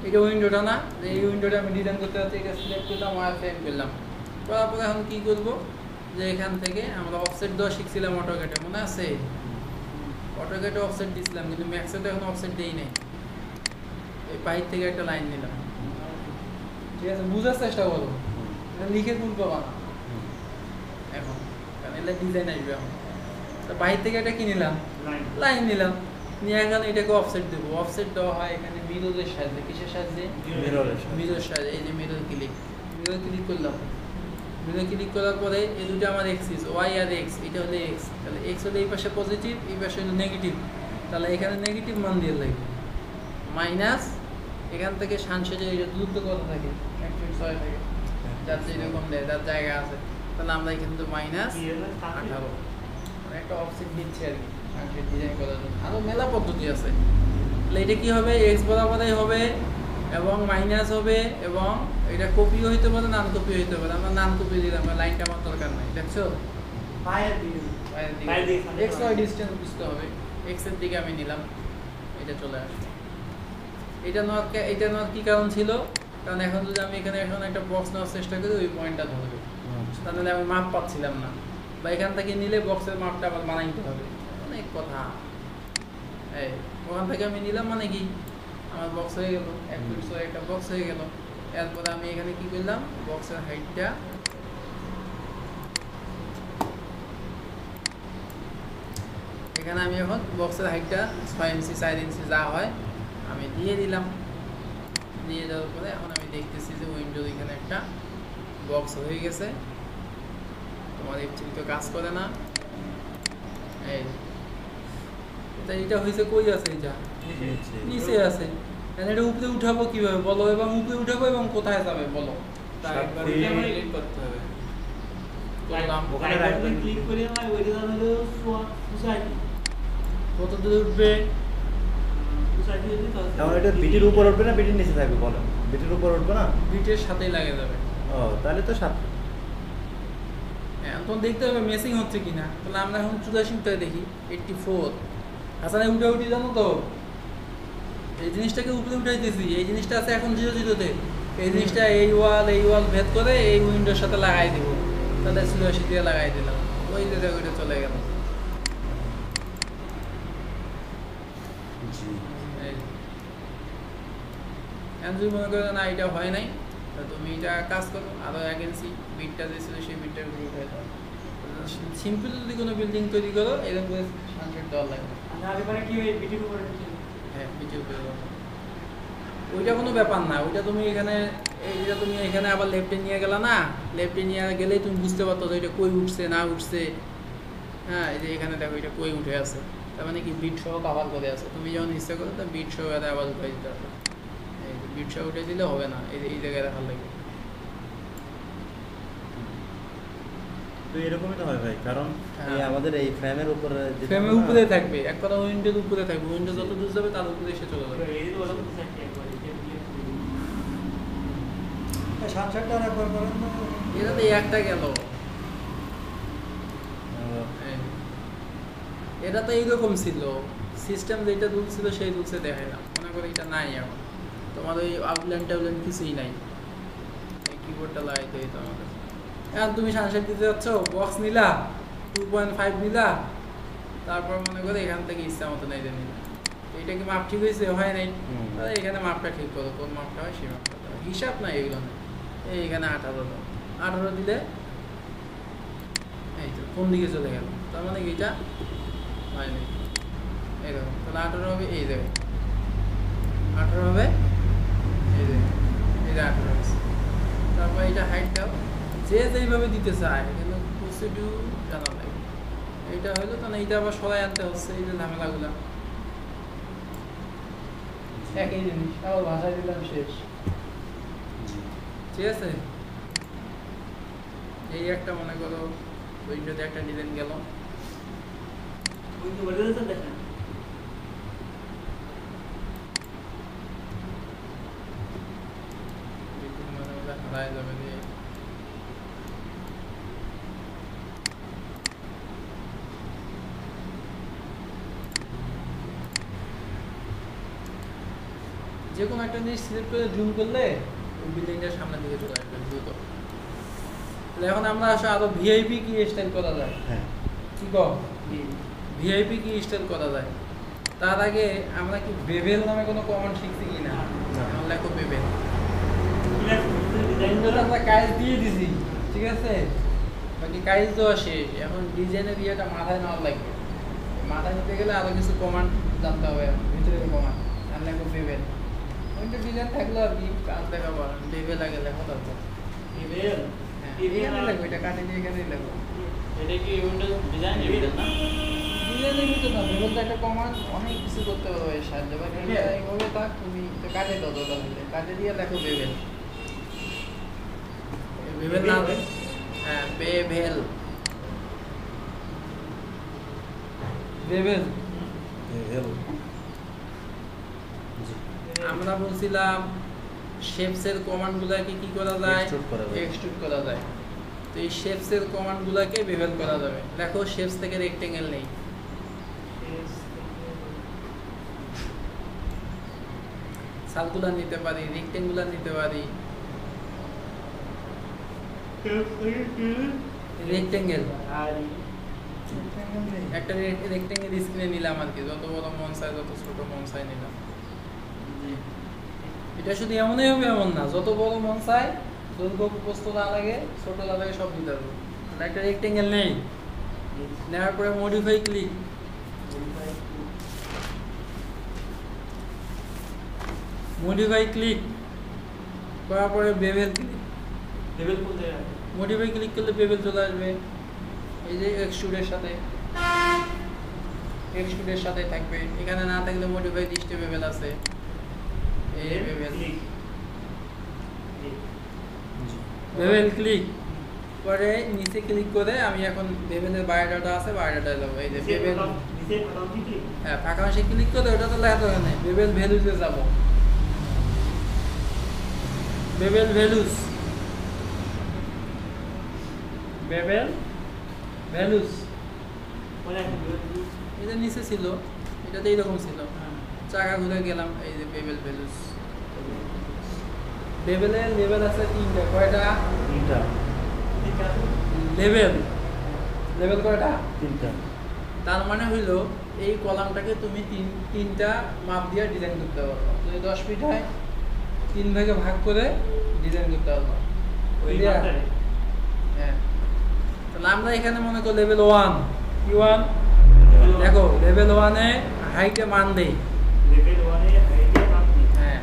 এটা উইন্ডোটা না, যে এই উইন্ডোটা আমি ডিজাইন করতে যাচ্ছি, এটা সিলেক্ট করলাম, ওয়ার ফ্রেম করলাম। করার পরে এখন কি করবো, যে এখান থেকে আমরা অফসেট দেওয়া শিখছিলাম অটোক্যাডে, মনে আছে? অটোক্যাডে অফসেট দিয়েছিলাম, কিন্তু ম্যাক্সে তো এখন অফসেট দেই নাই। এই বাইর থেকে একটা লাইন নিলাম, ঠিক আছে? বুঝার চেষ্টা করো, এটা লিখে তুলবো না এখন, কারণ এটা ডিজাইন আসবে এখন। তো বাইর থেকে একটা কি নিলাম? লাইন নিলাম, নিয়ে এখানে এটাকে অফসেট দেবো। অফসেট দেওয়া হয় এখানে মিররের সাহায্যে। কিসের সাহায্যে? মিররের মিরর সাহায্যে। এই যে মিরর ক্লিক, মিরর ক্লিক করলাম। মিরর ক্লিক করার পরে এই দুটো আমার এক্সিস, ওয়াই আর এক্স, এটা হলো এক্স। তাহলে এক্স হলে এই পাশে পজিটিভ, এই পাশে হলো নেগেটিভ। তাহলে এখানে নেগেটিভ মান দিয়ে লাগবে মাইনাস, এখান থেকে সানসেটের এটা দূরত্ব কত থাকে? 1.6 থাকে, যার যেরকম দেয়, যার জায়গা আছে। তাহলে আমরা এখানে তো মাইনাস 18 একটা অফসেট দিচ্ছে আর কি সানসেট ডিজাইন করার জন্য। আরও মেলা পদ্ধতি আছে। তাহলে এটা কি হবে? এক্স বরাবরই হবে এবং মাইনাস হবে, এবং এটা কপিও হইতে পারে, নান কপিও হইতে পারে। আমরা নান কপি দিলাম, লাইনটা আমার দরকার নাই। দেখছো? বাইরের দিকে এক্স ওয়াই ডিস্টেন্স বুঝতে হবে। এক্স এর দিকে আমি নিলাম, এটা চলে আসবে। এটা নেওয়ার কি কারণ ছিল? কারণ এখন যদি আমি এখানে এখন একটা বক্স নেওয়ার চেষ্টা করি, ওই পয়েন্টটা ধরবে, তাহলে আমি মাপ পাচ্ছিলাম না। বা এখান থেকে নিলে বক্সের মাপটা আবার বানাইতে হবে, অনেক কথা। এই ওখান থেকে আমি নিলাম মানে কি, আমার বক্স হয়ে গেল, 1.6 একটা বক্স হয়ে গেল। এরপরে আমি এখানে কি করলাম, বক্সের হাইটটা এখানে আমি এখন বক্সের হাইটটা 6 ইঞ্চি 4 ইঞ্চি যা হয় আমি দিয়ে দিলাম। দিয়ে দেওয়ার পরে এখন আমি দেখতেছি যে উইন্ডোর এখানে একটা বক্স হয়ে গেছে। তোমার এফ3 তো কাজ করে না। এই এটা হয়েছে কই আছে? এটা নিচে আছে। এটা উপরে উঠাবো কিভাবে বলো, এবং উপরে উঠাবো এবং কোথায় যাবে বলো? তার একবার এটা আমরা এডিট করতে হবে। ক্লিক করে আমার ওইটা হলো সোসাইটি। কত দূরে উঠবে? সোসাইটি যদি এখন এটা বিটির উপর উঠবে না বিটির নিচে থাকবে বলো? বিটির উপর উঠবে না? বিটের সাথেই লাগে যাবে। ও, তাহলে তো 7। হ্যাঁ, তখন দেখতে হবে মেসিং হচ্ছে কিনা। তাহলে আমরা এখন 84 দেখি, 84। হাসানে উঠি জানো তো, এই জিনিসটাকে উপরে উঠাইতেছি। এই জিনিসটা আছে এখন 0-0-তে। এই জিনিসটা এই ওয়াল ভেদ করে এই উইন্ডোর সাথে লাগাই দিব। তাহলে 84 দিয়ে লাগাই দিলাম, ওই জায়গায় ওইটা চলে গেল। এখন যদি মনে করো না এটা হয় নাই, তা তুমি এটা কাজ করো, আরও অ্যাগেন্সি বিটটা যে ছিল সেই বিটটার উপরে উঠে দাও। সিম্পল যদি কোনো বিল্ডিং তৈরি করো, এরকম করে $100 লাগবে। আর এবারে কি ওই বিটির উপরে হ্যাঁ, বিটের উপরে দাও। ওইটা কোনো ব্যাপার না। ওইটা তুমি এখানে আবার লেফটে নিয়ে গেলা না, লেফটে নিয়ে গেলেই তুমি বুঝতে পারতো যে এটা কই উঠছে না উঠছে। হ্যাঁ, এই যে এখানে দেখো এটা কই উঠে আছে, তার মানে কি বিট সহ কভার করে আছে। তুমি যখন ইচ্ছা করো তা বিট সহ এটা আবার উঠে দিতে হবে। এই বিট সহ উঠে দিলে হবে না, এই জায়গায় রাখার লাগে। তো এরকমই তো হয় ভাই, কারণ হ্যাঁ। এই আমাদের এই ফ্রেমের উপরে যেটা ফ্রেমের হয় না, উপরে থাকবে, এক কথা উইন্ডোর উপরে থাকবে, উইন্ডো যত দূর যাবে তার উপরে এসে চলে যাবে। এই যে ওরা তো চারটি একবার এটা দিয়ে সানসেটটা আর একবার করেন না। এটাতে একটা গেল। এই। এটা তো এইরকম ছিল, সিস্টেম যেটা রুল ছিল সেই রুলসে দেখায় না, মনে করো এটা নাই এখন, তোমার ওই আউটলাইন টাউটলাইন কিছুই নাই, এই কিবোর্ডটা লাগাইতে হইতো আমাদের। এখন তুমি সানসেট দিতে যাচ্ছ, বক্স নিলা 2.5 নিলা, তারপর মনে করো এখান থেকে ইচ্ছা মতো নাই নিলা, এইটা কি মাপ ঠিক হয়েছে? হয় নাই। হুম। তাহলে এখানে মাপটা ঠিক করো, কোন মাপটা হয় সেই মাপটা দাও, হিসাব নাই এগুলো না। এইখানে 18 দাও, 18 দিলে এই তো কোন দিকে চলে গেল, তার মানে কি এটা হয়নি, এইরকম। তাহলে 18 হবে এই জায়গায়, 18 হবে এই জায়গায়, এই যে 18 হয়েছে। তারপর এটা হাইট দাও, যে যেইভাবে দিতে চায়, কিন্তু প্রসিডিউর জানা লাগবে। এইটা হইলো, তাহলে এইটা আবার সরাই আনতে হচ্ছে, এই যে ঝামেলাগুলা একই জিনিস, আবার ভাষায় দিলাম শেষ। ঠিক আছে, এই একটা মনে করো উইন্ডোতে একটা ডিজাইন গেল, ওই যে বলে দিতে দেখেন হারায় যাবে দিয়ে। যে কোনো একটা জিনিস সিলেক্ট করে জুম করলে ওই বিল্ডিংটার সামনের দিকে চলে আসবে দ্রুত। তাহলে এখন আমরা আসলে আরো ভিআইপি কি স্টাইল করা যায়, হ্যাঁ কি কও? ভিআইপি কি স্টাইল করা যায়, তার আগে আমরা কি বেভেল নামে কোনো কমান্ড শিখছি কি না? এখন লেখো বেভেল। ডিজাইনটা আমরা কাজ দিয়ে দিছি, ঠিক আছে, বাকি কাজ দেওয়া শেষ। এখন ডিজাইনের ইয়েটা মাথায় নেওয়া লাগবে, মাথায় নিতে গেলে আরো কিছু কমান্ড জানতে হবে, ভিতরে কমান্ড। আর লেখো বেভেল, ওইটা ডিজাইন থাকলো আর কি, কাজ দেখাবো। বেভেল আগে লেখো, তারপর ইমেল এখানে লেখো, এটা কাটে দিয়ে এখানেই লেখো। এটা কি উইন্ডোজ ডিজাইন এডিটর না? ডিজাইনের ভিতরে না, বেভেলটা একটা কমান্ড, অনেক কিছু করতে পারবে এর সাহায্যে। বাকি এইভাবে থাক, তুমি তো কাটে দাও, দরকার হলে কাটে দিয়ে লেখো বেভেল। বেভেল না, হ্যাঁ বেভেল, বেভেল। আমরা বলছিলাম শেপসের কমান্ডগুলোকে কি করা যায়? Extrude করা যায়। এক্সট্রুড করা যায়। তো এই শেপসের কমান্ডগুলোকে বেভেল করা যাবে। দেখো শেপস থেকে রেক্টেঙ্গেল নেই, সার্কুলার নিতে পারি, রেক্টেঙ্গুলার নিতে পারি। রেক্টেঙ্গেল, একটা রেক্টেঙ্গেল স্ক্রিনে নিলাম আর কি, যত বড় মন চাই, যত ছোট মন চাই নিলাম। এটা শুধু এমনই হবে এমন না, যত বড় মন চাই, দৈর্ঘ্য প্রস্থ না লাগে, ছোট না লাগে, সব দিতে পারবো। একটা রেক্টেঙ্গেল নেই, নেওয়ার পরে মডিফাই ক্লিক, মডিফাই ক্লিক করার পরে বেভেল ক্লিক, লেভেল কোন জায়গায়? মডিফাই ক্লিক করলে বেভেল চলে আসবে। এই যে এক্সট্রুডের সাথে, এক্সট্রুডের সাথে থাকবে। এখানে না থাকলে মডিফাই লিস্টে বেভেল আছে, এই বেভেল, বেভেল ক্লিক করে নিচে ক্লিক করে আমি এখন বেভেলের বায়োডাটা আছে, বায়োডাটায় যাবো। এই যে বেভেল, নিচে বাটন ক্লিক হ্যাঁ ফাঁকা অংশে ক্লিক করে ওটা তো লেখা থাকে না, বেভেল ভ্যালুজে যাব। বেভেল ভ্যালুজ, বেভেল ভ্যালুজ, মানে এটা নিচে ছিল, এটাতে এইরকম ছিল। চাকা ঘুরে গেলাম, এই যে বেভেল ভ্যালুজ। বেভেলের লেভেল আছে 3টা, কয়টা? 3টা লেভেল, লেভেল কয়টা? 3টা। তার মানে হইলো এই কলামটাকে তুমি তিনটা মাপ দিয়ে ডিজাইন করতে পারো। যদি 10 ফিট হয় 3 ভাগে ভাগ করে ডিজাইন করতে পারো। ওই Clear? মাপটারে হ্যাঁ, তাহলে আমরা এখানে মনে করি লেভেল 1, কি 1? দেখো লেভেল 1 এ হাইটে মান দেই, লেভেল 1 এ হাইটে মাপ দিই। হ্যাঁ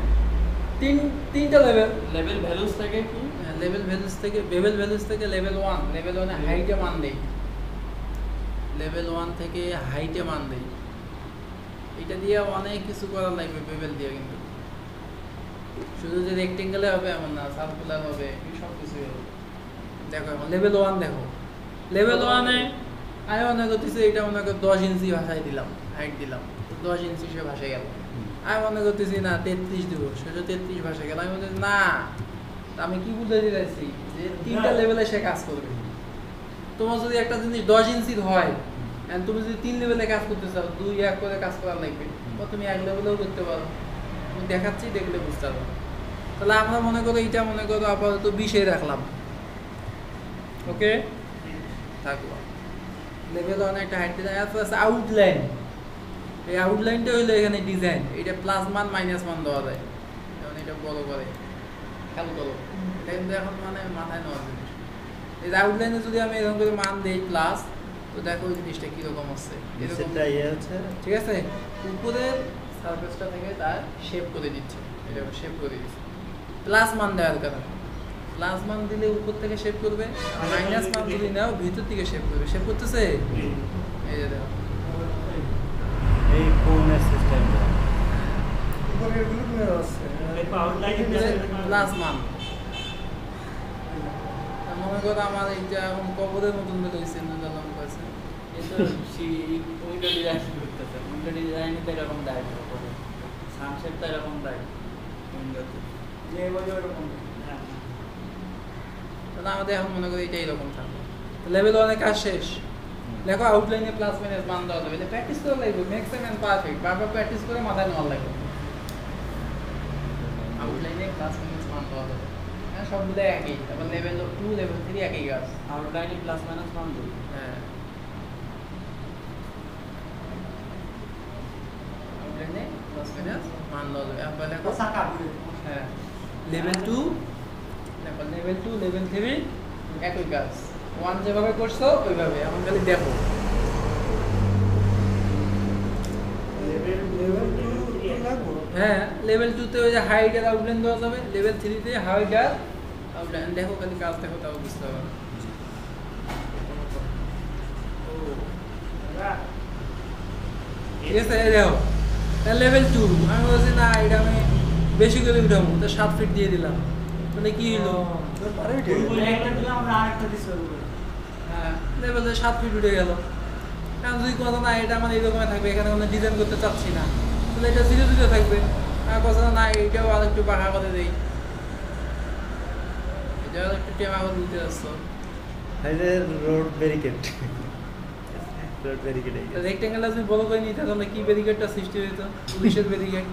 তিনটা লেভেল, লেভেল ভ্যালুস থেকে কি? লেভেল ভ্যালুস থেকে, বেভেল ভ্যালুস থেকে লেভেল 1, লেভেল 1 এ হাইটে মান দেই, লেভেল 1 থেকে হাইটে মান দেই। এটা দিয়ে অনেক কিছু করা লাগবে বেভেল দিয়ে, কিন্তু শুধু যে রেক্টেঙ্গেলে হবে এমন না, সার্কুলার হবে, সব কিছু হবে। দেখো এখন লেভেল 1 দেখো, লেভেল 1 এ আমি মনে করতেছি এটা মনে কর 10 ইঞ্চি ভাষায় দিলাম, হাইট দিলাম, 10 ইঞ্চি সে ভাষায় গেল। আমি মনে করতেছি না 33 দিব, সে 33 ভাষায় গেল। আমি বলতেছি না, আমি কি বুঝাইতে চাইছি যে 3টা লেভেলে সে কাজ করবে। তোমার যদি একটা জিনিস 10 ইঞ্চির হয়, and তুমি যদি 3 লেভেলে কাজ করতে চাও, 2 1 করে কাজ করা লাগবে, বা তুমি 1 লেভেলেও করতে পারো। আমি দেখাচ্ছি, দেখলে বুঝতে পারো। তাহলে আমরা মনে করো এটা মনে করো আপাতত 20 এ রাখলাম, ওকে থাকলো। লেভেল 1 একটা হাইট দিলাম। এরপর আছে আউটলাইন। এই আউটলাইনটা হইলো এখানে ডিজাইন, এটা প্লাস মান মাইনাস মান দেওয়া যায়, যেমন এটা বড় করে খেয়াল করো। এটা কিন্তু এখন মানে মাথায় নেওয়া জিনিস। এই আউটলাইনে যদি আমি এরকম করে মান দেই প্লাস, তো দেখো ওই জিনিসটা কিরকম হচ্ছে, এরকম ঠিক আছে। উপরের সারফেসটা থেকে তার শেপ করে দিচ্ছে, এটা শেপ করে দিচ্ছে প্লাস মান দেওয়ার কারণে। প্লাস মান দিলে উপর থেকে শেপ করবে, মাইনাস মান যদি নাও ভিতর থেকে শেপ করবে। শেপ করতেছে, এই যে দেখো এই কোণের সিস্টেম উপরের গুলো নিয়ে আসছে প্লাস মান। মনে করো আমার এইটা এখন কবরের মতন বেরোইছে, নজরম কাছে এটা উইন্ডো ডিজাইন করতেছে, উইন্ডো ডিজাইনে তো এরকম দেয়, সানসেট তো এরকম দেয় উইন্ডোতে, যে ওরকম। তাহলে আমাদের এখন মনে করি এটা এরকম থাকবে। লেভেল 1 এর কাজ শেষ। দেখো আউটলাইনে প্লাস মাইনাস মান দেওয়া যাবে, এটা প্র্যাকটিস করা লাগবে, ম্যাক্সিমাম এন্ড পারফেক্ট বারবার প্র্যাকটিস করে মাথায় নেওয়া লাগবে। আউটলাইনে প্লাস মাইনাস মান দেওয়া যাবে, হ্যাঁ সবগুলো একই। তারপর লেভেল 2 লেভেল 3 একই কাজ। আউটলাইনে প্লাস মাইনাস মান দিই, হ্যাঁ আউটলাইনে প্লাস মাইনাস মান দেওয়া যাবে। এখন দেখো হ্যাঁ লেভেল 2, দেখো লেভেল 2 লেভেল 3 একই কাজ। 1 যেভাবে করছো ওইভাবে, এখন খালি দেখো। হ্যাঁ লেভেল 2 তে ওই যে হাইট আর আউটলাইন দেওয়া যাবে, লেভেল 3 তে হাইট আর আউটলাইন। দেখো খালি কাজ দেখো, তাও বুঝতে পারবে। ঠিক আছে, এই দেখো লেভেল 2। আমি বলছি না এটা আমি বেশি করে উঠাবো, তো 7 ফিট দিয়ে দিলাম। মানে কি হলো, হ্যাঁ লেভেল 7 ফিট উঠে গেল। কারণ যদি কথা না এটা আমার এইরকম থাকবে, এখানে কোনো ডিজাইন করতে চাচ্ছি না, তাহলে এটা ধীরে ধীরে থাকবে। আর কথা না এটাও আর একটু বাঁকা করে দেই, এটাও একটু টেমা করে দিতে যাচ্ছ। রোড ব্যারিকেড, রোড ব্যারিকেড রেক্টেঙ্গেলটা যদি বড় করে নিতে তাহলে কি ব্যারিকেডটা সৃষ্টি হইতো, পুলিশের ব্যারিকেড।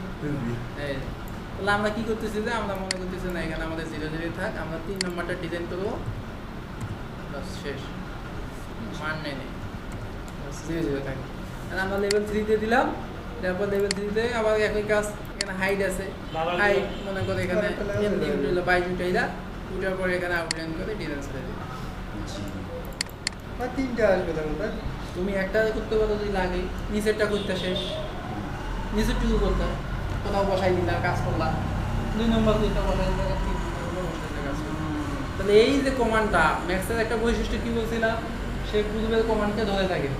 তাহলে আমরা কি করতেছি যে আমরা মনে করতেছি না এখানে আমাদের 0 0 থাক, আমরা 3 নম্বরটা ডিজাইন করবো, বাস শেষ, মান নেই 0 0 থাকে। আর আমরা লেভেল 3 তে দিলাম, তারপর লেভেল 3 তে আবার একই কাজ। এখানে হাইট আছে, হাইট মনে করে এখানে এমনি উঠলো 22 উঠাইলা, উঠার পরে এখানে আউটলাইন করে ডিজাইন ছেড়ে দিই। আর 3টা আসবে তখন, তাই? তুমি একটা করতে পারো যদি লাগে, নিচেরটা করতে শেষ, নিচের টুকু করতে কোথাও বসাই দিলা, কাজ করলা, 2 নম্বর করতে বসাই দিলা, 3 নম্বর বসাই কাজ করলা। তাহলে এই যে কমান্ডটা ম্যাক্সের একটা বৈশিষ্ট্য কি বলছিলাম, সে পূর্বের কমান্ডকে ধরে থাকে,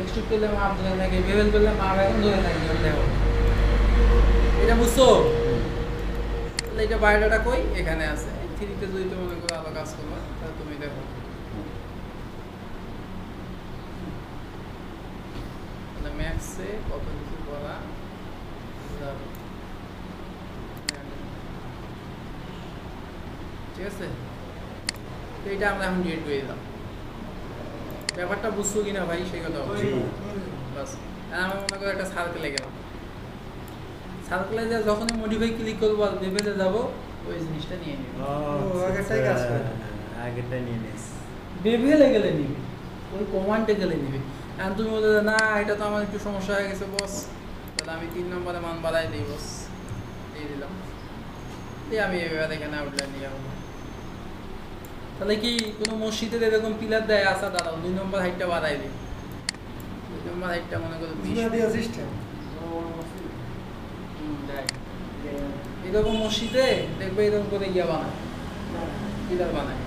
এক্সট্রুড করলে মাপ ধরে থাকে, বেভেল করলে মাপ এখন ধরে থাকে। দেখো এটা বুঝছো, তাহলে এটা বায়োডাটা কই, এখানে আছে। 3 তে যদি তুমি মনে করো আরো কাজ করবা, তাহলে তুমি দেখো ম্যাক্সে কত কিছু করা যাবে, ঠিক আছে। তো এটা আমরা এখন ডিলিট করে দিলাম। ব্যাপারটা বুঝছো কিনা ভাই সেই কথা বাস। আমার মনে করো একটা সার্কেলে গেলাম, সার্কেলে যা যখনই মডিফাই ক্লিক করবো আর লেভেলে যাবো, ওই জিনিসটা নিয়ে নিবি। আগেরটাই কাজ করে। আগেরটা নিয়ে নিস, বেভেলে গেলে নিবি, ওই কমান্ডে গেলে নিবি। আর তুমি বলতে না এটা তো আমার একটু সমস্যা হয়ে গেছে বস, তাহলে আমি 3 নম্বরে মান বাড়াই দিই বস, দিয়ে দিলাম, দিয়ে আমি এবার এখানে আউটলাইন নিয়ে যাবো। তাহলে কি কোনো মসজিদের এরকম পিলার দেয়, আসা দাঁড়াও 2 নম্বর হাইটটা বাড়াই দিই, 2 নম্বর হাইটটা মনে করো 20 সিস্টেম এরকম মসজিদে দেখবে এরকম করে ইয়া বানায়, পিলার বানায়।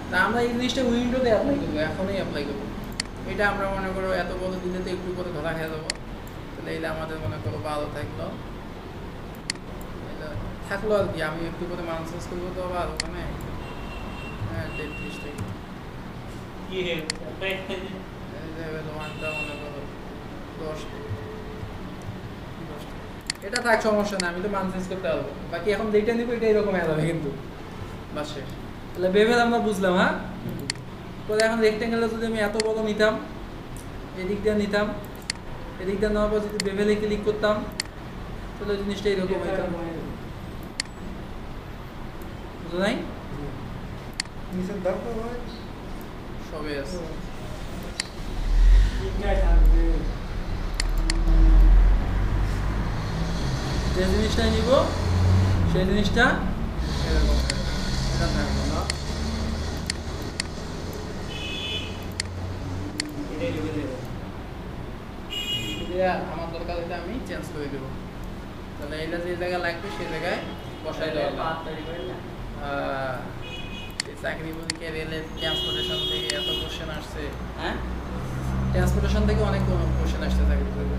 তা আমরা এই জিনিসটা উইন্ডোতে অ্যাপ্লাই করবো, এখনই অ্যাপ্লাই করবো। এটা আমরা মনে করো এত বড় দিলে তো একটু করে ধরা খেয়ে দেবো, তাহলে এটা আমাদের মনে করো 12 থাকলো, এটা থাকলো আর কি। আমি একটু করে মান চেঞ্জ করবো তো আবার ওখানে, হ্যাঁ 33 থেকে কি হে লেভেল 1টা মনে করো 10 এটা থাক, সমস্যা না, আমি তো মান চেঞ্জ করতে পারবো। বাকি এখন যেটা নিব এটা এরকম হয়ে যাবে কিন্তু বাস শেষ। তাহলে বেভেল আমরা বুঝলাম, হ্যাঁ। তো এখন রেক্টেঙ্গেলটা যদি আমি এত বড় নিতাম, এদিক দিয়ে নিতাম, এদিক দিয়ে নেওয়ার পর যদি বেভেলে ক্লিক করতাম তাহলে জিনিসটা এরকম হইতো, বুঝো নাই? নিচের দাম তো হয় সবই আছে। যে জিনিসটা নিব সেই জিনিসটা এরকম এটা থাকবে না। এটা আমার দরকার হলে আমি চেঞ্জ করে দেব। তাহলে এটা যে জায়গায় লাগবে সেই জায়গায় বসাই দেওয়া লাগবে। সেই চাকরি বলতে রেলের ট্রান্সপোর্টেশন থেকে এত কোশ্চেন আসছে, হ্যাঁ ট্রান্সপোর্টেশন থেকে অনেক কোশ্চেন আসছে চাকরি করবে।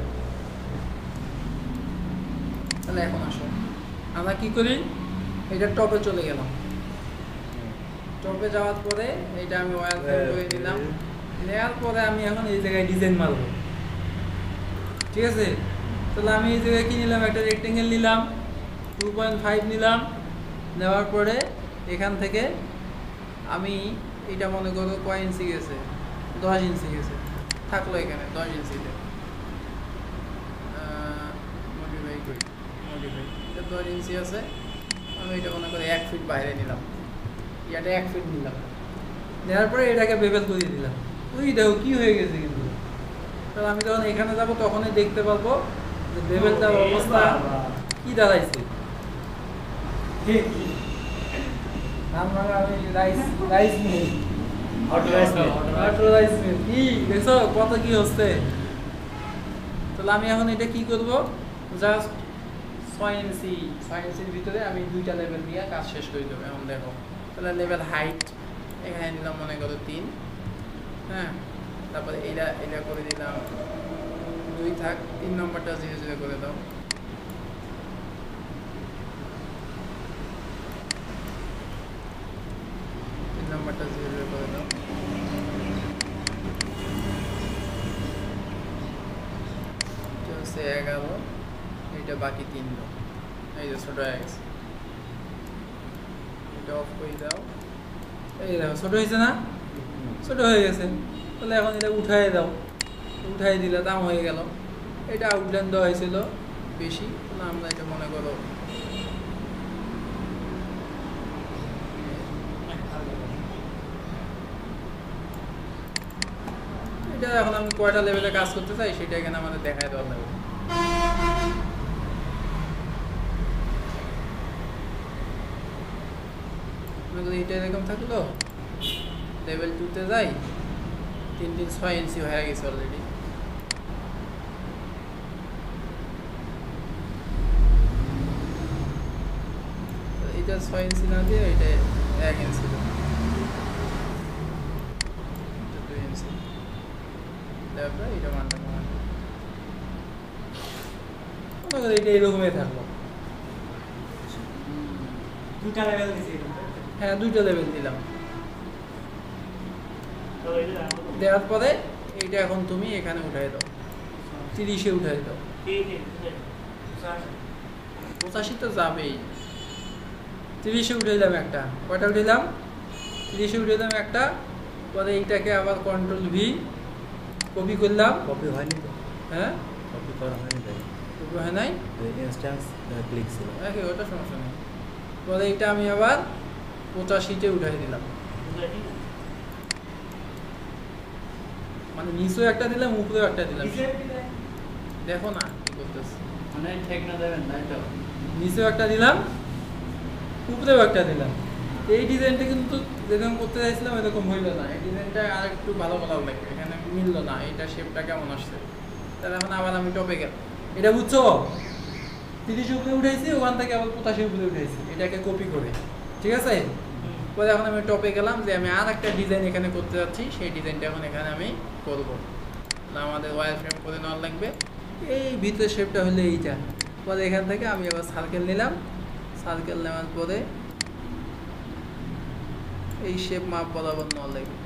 তাহলে এখন আসো আমরা কি করি, এটা টপে চলে গেলাম। টপে যাওয়ার পরে এটা আমি ওয়াল ফ্রেম করে দিলাম। নেওয়ার পরে আমি এখন এই জায়গায় ডিজাইন মারবো, ঠিক আছে? তাহলে আমি এই জায়গায় কি নিলাম, একটা রেক্টেঙ্গেল নিলাম, 2.5 নিলাম। নেওয়ার পরে এখান থেকে আমি এটা মনে করো কয় ইঞ্চি গেছে, 10 ইঞ্চি গেছে, থাকলো এখানে 10 ইঞ্চিতে। মডিফাই করি, মডিফাই, এটা 10 ইঞ্চি আছে। আমি এটা মনে করি 1 ফিট বাইরে নিলাম, এটা 1 ফিট নিলাম। নেওয়ার পরে এটাকে বেভেল করে দিলাম। ওই দেখো কি হয়ে গেছে কিন্তু। তাহলে আমি যখন এখানে যাব তখনই দেখতে পারবো যে বেভেলটার অবস্থা কি দাঁড়াইছে। আমি রাইস মিল, রাইস মিল কি দেখছো কত কি হচ্ছে। তাহলে আমি এখন এটা কি করব, জাস্ট 6 ইঞ্চির ভিতরে আমি 2টা লেভেল দিয়ে কাজ শেষ করে দেবো। এখন দেখো তাহলে লেভেল হাইট এখানে নিলাম মনে করো 3, হ্যাঁ। তারপরে এটা করে দিলাম 2 থাক, 3 নম্বরটা 0 0 করে দাও। নাম্বারটা 0 0 করে দাও। এটা হচ্ছে 11, এটা বাকি 3 দাও। এই যে ছোট হয়ে গেছে, এটা অফ করে দাও। এই দেখো ছোট হয়েছে না, ছোট হয়ে গেছে। তাহলে এখন এটা উঠাই দাও, উঠাই দিলে দাম হয়ে গেল। এটা আউটলাইন দেওয়া হয়েছিল বেশি, তাহলে আমরা এটা মনে করো এটা এখন আমি কয়টা লেভেলে কাজ করতে চাই সেটা এখানে আমাদের দেখায় দেওয়া লাগবে। এটা এরকম থাকলো, লেভেল 2তে যাই, 3 3 6 ইঞ্চি হয়ে গেছে অলরেডি। এটা 6 ইঞ্চি না দিয়ে এটা 1 ইঞ্চি দাও, 2 ইঞ্চি। তারপরে এটা মানটা মনে করি এটা এরকমই থাকলো। 2টা লেভেল দিছি। হ্যাঁ 2টা লেভেল দিলাম। দেওয়ার পরে এইটা এখন তুমি এখানে উঠাই দাও, 30-এ উঠাই দাও। 85 তো যাবেই। 30-এ উঠাইলাম একটা, কয়টা উঠাইলাম, 30-এ উঠাইলাম একটা। পরে এইটাকে আবার কন্ট্রোল ভি কপি করলাম। কপি হয়নি তো, হ্যাঁ কপি করা হয়নি তাই, কপি হয় নাই, ইনস্ট্যান্স ক্লিক ছিল। ওকে ওটা সমস্যা নেই। পরে এইটা আমি আবার 85-তে উঠাই দিলাম, মানে নিচেও একটা দিলাম উপরেও একটা দিলাম। দেখো না কি করতেছে, মানে ঠিক না দেবেন তাই তো। নিচেও একটা দিলাম উপরেও একটা দিলাম। এই ডিজাইনটা কিন্তু যেরকম করতে চাইছিলাম এরকম হইলো না। এই ডিজাইনটা আর একটু ভালো লাগবে, এখানে মিললো না, এইটা শেপটা কেমন আসছে। তাহলে এখন আবার আমি টপে গেলাম, এটা বুঝছো 30 উপরে উঠেছি, ওখান থেকে আবার 85 উপরে উঠেছি, এটাকে কপি করে, ঠিক আছে। পরে এখন আমি টপে গেলাম যে আমি আর একটা ডিজাইন এখানে করতে যাচ্ছি, সেই ডিজাইনটা এখন এখানে আমি করবো। আমাদের ওয়ার ফ্রেম করে নেওয়ার লাগবে। এই ভিতরের শেপটা হলো এইটা। পরে এখান থেকে আমি আবার সার্কেল নিলাম, সার্কেল নেওয়ার পরে এই শেপ মাপ বরাবর নেওয়া লাগবে।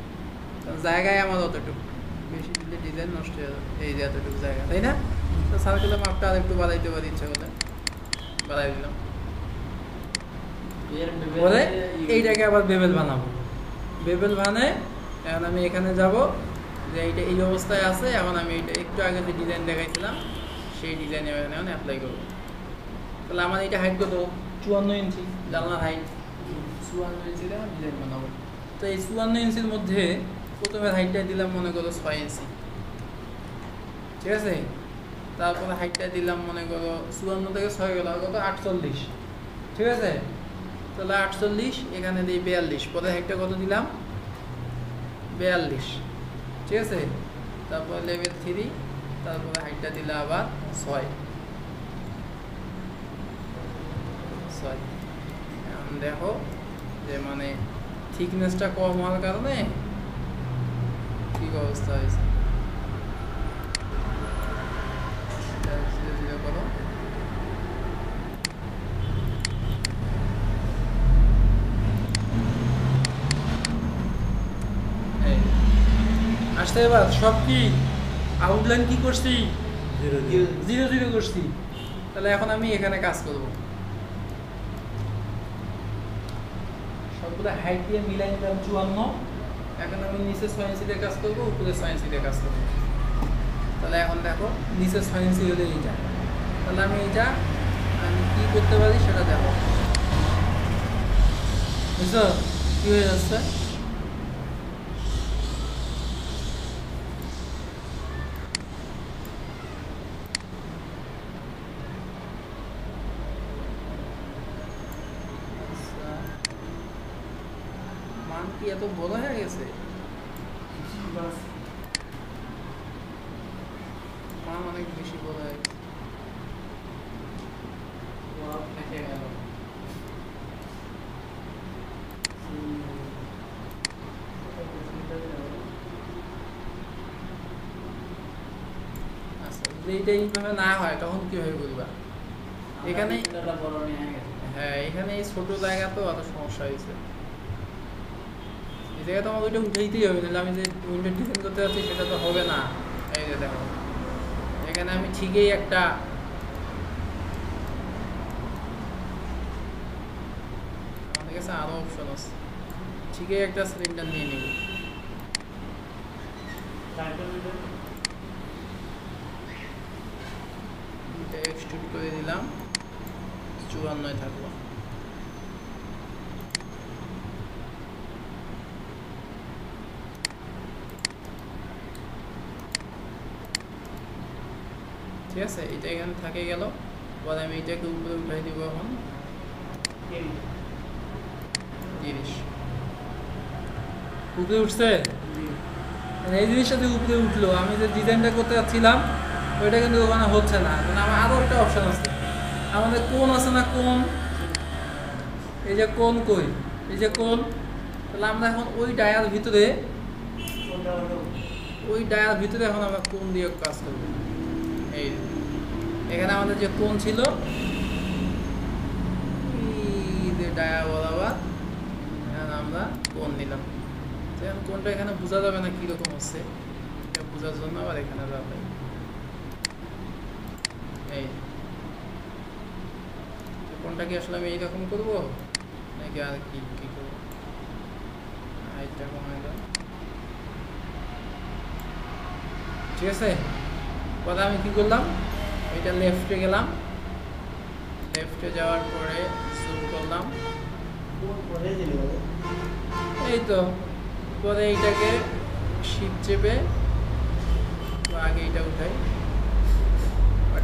জায়গায় আমার অতটুকু, বেশি দিলে ডিজাইন নষ্ট হয়ে যাবে। এই যে এতটুকু জায়গা, তাই না? তো সার্কেলের মাপটা আর একটু বাড়াইতে পারি, ইচ্ছা করলে বাড়াই দিলাম। বলে এইটাকে আবার বেবেল বানাবো। বেবেল বানায় এখন আমি এখানে যাব, যে এইটা এই অবস্থায় আছে, এখন আমি এইটা একটু আগে যে ডিজাইন দেখাইছিলাম সেই ডিজাইন এখন অ্যাপ্লাই করবো। তাহলে আমার এইটা হাইট কত? 54 ইঞ্চি জানলার হাইট। 54 ইঞ্চিতে আমার ডিজাইন বানাবো। তো এই 54 ইঞ্চির মধ্যে প্রথমে হাইটটা দিলাম মনে করো 6 ইঞ্চি, ঠিক আছে? তারপরে হাইটটা দিলাম মনে করো 54 থেকে 6 গেল কত? 48, ঠিক আছে? তাহলে 48, এখানে দিই 42, পরে হাইটটা কত দিলাম? 42, ঠিক আছে? তারপরে লেভেল 3, তারপরে হাইটটা দিলাম আবার 6। এখন দেখো যে মানে থিকনেসটা কম হওয়ার কারণে ঠিক অবস্থা হয়েছে। ধীরে ধীরে করো। আসতে এবার সব কি আউটলাইন কি করছি? 0 0 করছি। তাহলে এখন আমি এখানে কাজ করব, সবগুলো হাইট দিয়ে মিলাই নিলাম 54। এখন আমি নিচে 6 ইঞ্চি দিয়ে কাজ করবো, উপরে 6 ইঞ্চি দিয়ে কাজ করবো। তাহলে এখন দেখো নিচে 6 ইঞ্চি হলে এইটা, তাহলে আমি এইটা আমি কি করতে পারি সেটা দেখো, বুঝছো কি হয়ে যাচ্ছে? মান কি এত বড় হয়ে গেছে? মান অনেক বেশি বড় হয়ে গেছে। আচ্ছা, যদি এইটা এইভাবে না হয় তখন কিভাবে করবা? এখানে হ্যাঁ, এখানে এই ছোট জায়গা তো অত সমস্যা হয়েছে। এই জায়গায় তো আমার ওইটা উঠাইতেই হবে, নাহলে আমি যে উইন্ডো ডিজাইন করতে যাচ্ছি সেটা তো হবে না। এই যে দেখো এখানে আমি ঠিকই একটা আমাদের কাছে আরো অপশন আছে, ঠিকই একটা সিলিন্ডার নিয়ে নিব। এটা এক্সট্রুড করে দিলাম, 54 থাকলো। ঠিক আছে, এটা এখানে থাকে গেল। পরে আমি এটাকে উপরে উঠাই দিব। এখন 30 উপরে উঠছে। এই জিনিসটা থেকে উপরে উঠলো, আমি যে ডিজাইনটা করতে যাচ্ছিলাম ওইটা কিন্তু ওখানে হচ্ছে না। কারণ আমার আরও একটা অপশন আছে, আমাদের কোণ আছে না, কোণ, এই যে কোণ কই, এই যে কোণ। তাহলে আমরা এখন ওই ডায়ার ভিতরে এখন আমরা কোণ দিয়ে কাজ করবো। এই এখানে আমাদের যে কোণ ছিল, ডায়া বরাবর এখন আমরা কোণ নিলাম। এখন কোণটা এখানে বোঝা যাবে না কীরকম হচ্ছে, এটা বোঝার জন্য আবার এখানে যাবে। এই কোণটা কি আসলে আমি এইরকম করবো নাকি আর কি কি করবো? এইটা কমাই দাও, ঠিক আছে। পরে আমি কি করলাম, এটা লেফটে গেলাম, লেফটে যাওয়ার পরে জুম করলাম, এই তো। পরে এইটাকে শিফট চেপে আগে এটা উঠাই,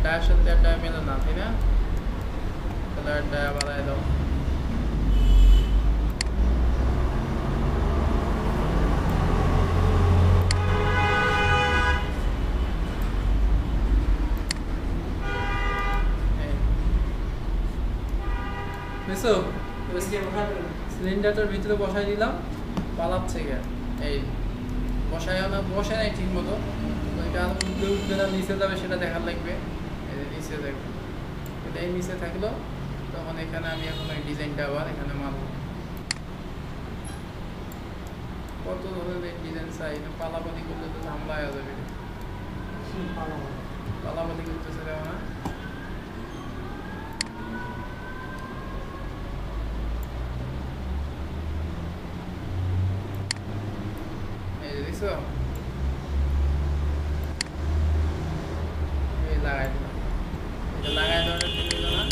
ডায়ার সাথে ডায়া মেলে না, তাই না? তাহলে ডায়া বাড়ায় দাও। সিলিন্ডারটার ভিতরে বসাই দিলাম, পালাচ্ছে গিয়ে। এই বসায় নাই ঠিক মতো, এটা উঠলে উঠবে না নিচে যাবে সেটা দেখার লাগবে। এই যে নিচে দেখবে, এটা এই নিচে থাকলো, তখন এখানে আমি এখন ওই ডিজাইনটা আবার এখানে মারব। কত ধরনের ডিজাইন চাই না পালাপালি করলে তো ঝামেলা হয়ে যাবে পালাপালি করতেছে রে না এই যে দেখছো এই লাগাই দিলাম এটা লাগাই দেওয়াটা ঠিক হইল না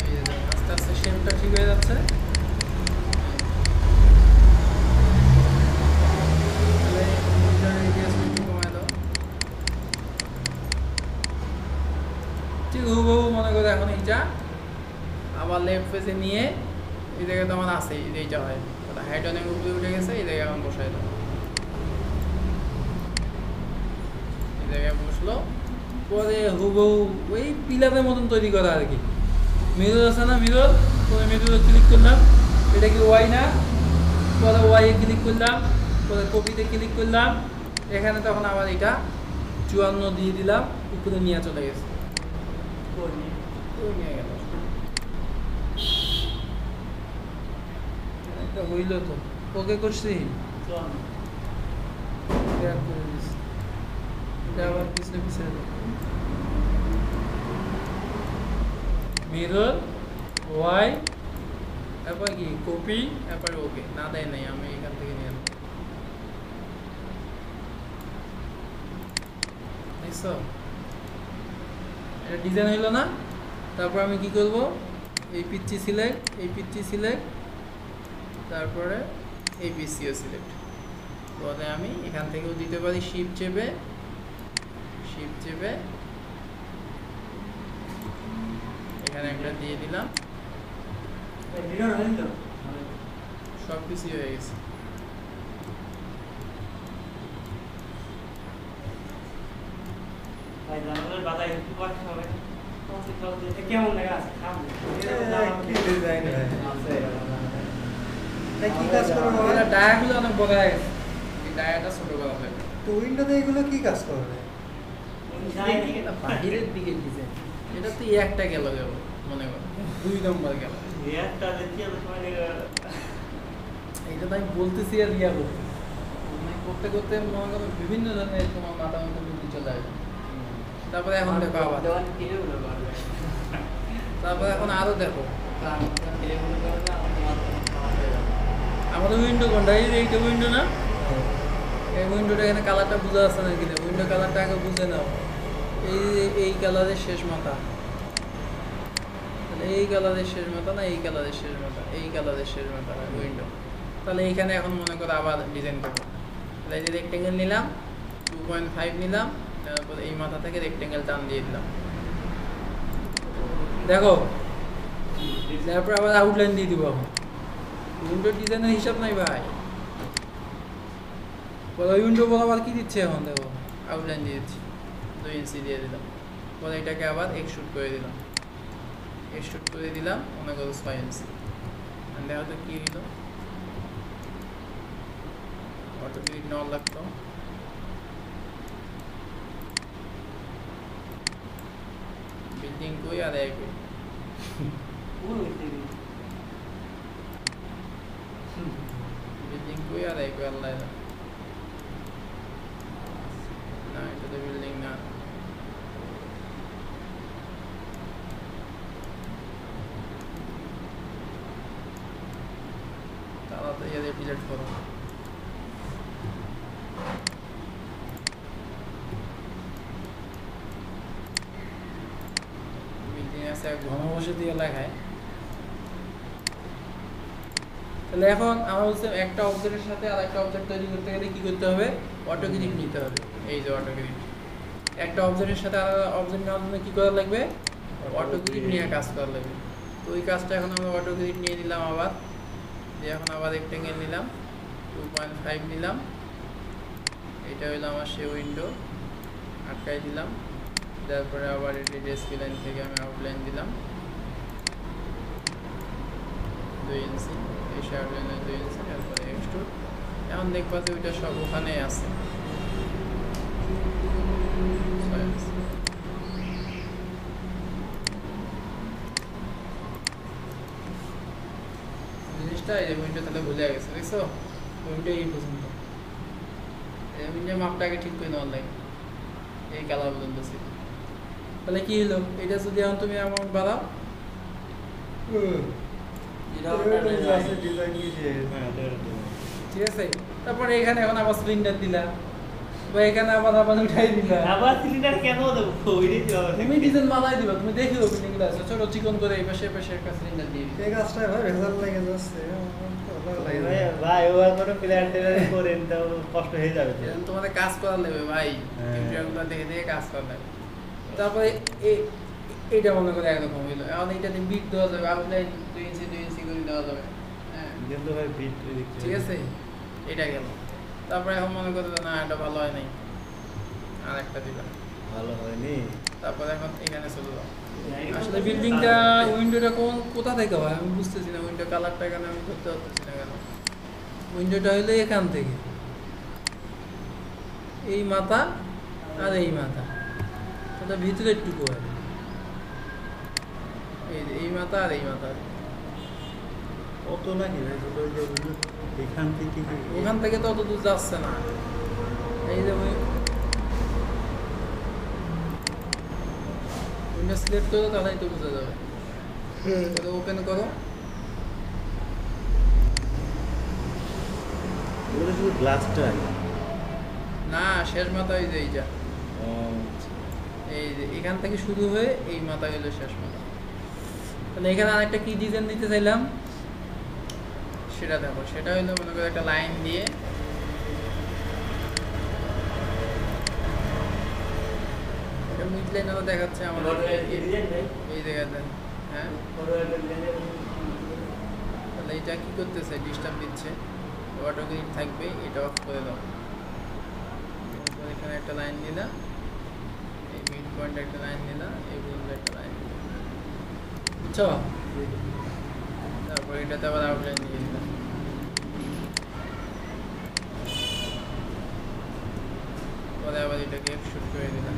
এই যে আস্তে আস্তে শেপটা ঠিক হয়ে যাচ্ছে মনে করে এখন এইটা আবার লেফট পেজে নিয়ে এই জায়গায় তো আমার আছে এইটা হয় হাইট অনেক উপরে উঠে গেছে এই জায়গায় এখন বসাই দাও এই জায়গায় বসলো পরে হুবহু ওই পিলারের মতন তৈরি করা আর কি মিরর আছে না মিরর পরে মিররে ক্লিক করলাম এটা কি ওয়াই না পরে ওয়াইয়ে ক্লিক করলাম পরে কপিতে ক্লিক করলাম এখানে তখন আবার এটা 54 দিয়ে দিলাম উপরে নিয়ে চলে গেছে নিয়ে গেল হইল তো ওকে করছি আবার পিছনে পিছনে মিরর ওয়াই তারপর কি কপি তারপর ওকে না দেয় নাই আমি এখান থেকে নিয়ে নেব দেখছো এটা ডিজাইন হইল না তারপর আমি কি করব এই পিচ্ছি সিলেক্ট তারপরে এই পিসিও সিলেক্ট পরে আমি এখান থেকেও দিতে পারি শিফট চেপে এখানে একটা দিয়ে দিলাম সব কিছু হয়ে গেছে কেমন লাগে আছে কি কাজ করবে এটা ডায়াগুলো অনেক বড় হয়ে গেছে এই ডায়াটা ছোট করা হবে তো উইন্ডোতে এগুলো কি কাজ করবে এটা বাহিরের দিকে ডিজাইন এটা তো একটা গেল মনে করো 2 নম্বর গেল একটা দেখিয়ে এইটা তো আমি বলতেছি আর ইয়া করতে মানে করতে করতে মনে করো বিভিন্ন ধরনের তোমার মাথা মতো বুদ্ধি চলে আসবে তারপরে এখন দেখো আবার তারপরে এখন আরো দেখো আমাদের উইন্ডো কোনটা এইটা উইন্ডো না এই উইন্ডোটা এখানে কালারটা বোঝা যাচ্ছে না কিনা উইন্ডো কালারটা আগে বুঝে নাও এই কালারের শেষ মাথা তাহলে এই কালারের শেষ মাথা না এই কালারের শেষ মাথা এই কালারের শেষ মাথা উইন্ডো তাহলে এইখানে এখন মনে করো আবার ডিজাইন করবো তাহলে এই যে রেক্টেঙ্গেল নিলাম 2.5 নিলাম তারপর এই মাথা থেকে রেক্টেঙ্গেল টান দিয়ে দিলাম দেখো তারপর আবার আউটলাইন দিয়ে দিব এখন উইন্ডো ডিজাইনের হিসাব নাই ভাই উইন্ডো বরাবর কি দিচ্ছে এখন দেখো আউটলাইন দিয়ে দিচ্ছি 2 ইঞ্চি দিয়ে দিলাম পরে এটাকে আবার এক্সট্রুড করে দিলাম মনে করো 6 ইঞ্চি দেখো তো কি হলো অটো ক্লিক নেওয়ার লাগতো বিল্ডিং কই আর এক বিল্ডিং কই আর এক আল্লাহ না এটা তো বিল্ডিং না তাড়াতাড়ি এদের ডিলিট করো বিল্ডিং আছে ঘনবসতি এলাকায় তাহলে এখন আমরা বলছি একটা অবজেক্টের সাথে আরেকটা অবজেক্ট তৈরি করতে গেলে কি করতে হবে অটো ক্লিক নিতে হবে এই যে অটো ক্লিক একটা অবজেক্টের সাথে আলাদা অবজেক্ট নেওয়ার জন্য কি করা লাগবে অটো ক্লিক নিয়ে কাজ করা লাগবে তো ওই কাজটা এখন আমরা অটো ক্লিক নিয়ে নিলাম আবার যে এখন আবার রেক্টেঙ্গেল নিলাম 2.5 নিলাম এটা হলো আমার সেই উইন্ডো আটকাই দিলাম তারপরে আবার এটি ডেস্ক লাইন থেকে আমি আউটলাইন দিলাম 2 ইঞ্চি এই আউটলাইনে 2 ইঞ্চি তারপরে এক্সট্রুড এখন দেখবা যে ওইটা সব ওখানে আছে জিনিসটা এই যে উইন্ডো তাহলে ভুলে গেছে দেখছো উইন্ডো এই পর্যন্ত এই উইন্ডো মাপটাকে ঠিক করে নেওয়ার লাগে এই কালার পর্যন্ত ছিল তাহলে কি হলো এটা যদি এখন তুমি অ্যামাউন্ট বাড়াও ডিজাইন নিয়েছে হ্যাঁ ঠিক আছে তারপরে এখানে এখন আবার সিলিন্ডার দিলা বা এখানে আবার উঠাই দিলা আবার সিলিন্ডার কেন দেবো ওইটাই তো হবে। তুমি ডিজাইন বানাই দিবা তুমি দেখিও বিল্ডিং গুলো আছে ছোট চিকন করে এই পাশে একটা সিলিন্ডার দিয়ে দিবা এই কাজটা ভাই ভেজাল লেগে যাচ্ছে ভালো লাগে না। ভাই ও করে প্ল্যান করেন তাও কষ্ট হয়ে যাবে তো। এরকম তোমাদের কাজ করা লাগবে ভাই হ্যাঁ। টিউটোরিয়ালগুলো দেখে দেখে কাজ করা লাগবে তারপরে এইটা মনে করে একরকম হইলো এখন এইটাতে বিট দেওয়া যাবে আউটলাইন 2 ইঞ্চি করে দেওয়া যাবে হ্যাঁ কিন্তু ভাই বিট ঠিক আছে এটা গেল তারপরে এখন মনে করো যে না এটা ভালো হয় নাই আর একটা দিবা ভালো হয়নি। তারপরে এখন এখানে চলে যাও আসলে বিল্ডিংটা উইন্ডোটা কোথা থেকে হয় আমি বুঝতেছি না উইন্ডো কালারটা এখানে আমি ধরতে পারতেছি না কেন উইন্ডোটা হইলো এখান থেকে এই মাথা আর এই মাথা ওটা ভিতরে একটুকু হয় এই মাথা আর এই মাথা কত নাকি ভাই ছোট যে এখান থেকে কি ওখান থেকে তো অত দূর যাচ্ছে না এই যে উইন্ডো সিলেক্ট করো তাহলেই তো বোঝা যাবে ওপেন করো ওটা শুধু গ্লাসটা না শেষ মাথা ওই যে এইটা এই যে এখান থেকে শুরু হয়ে এই মাথা গেল শেষ মাথা তাহলে এখানে আরেকটা কি ডিজাইন দিতে চাইলাম সেটা দেখো সেটা হইলো মনে করো একটা লাইন দিয়ে এটা মিড লাইন আবার দেখাচ্ছে আমাদের এই জায়গাতে হ্যাঁ তাহলে এটা কি করতেছে ডিস্টার্ব দিচ্ছে অটো গ্রিড থাকবে এটা অফ করে দাও এরপর এখানে একটা লাইন দিলাম এই মিড পয়েন্টে একটা লাইন দিলাম এই পর্যন্ত একটা লাইন দিলাম বুঝছো তারপর এটাতে আবার আউটলাইন দিয়ে দিলাম পরে আবার এটাকে শুট করে দিলাম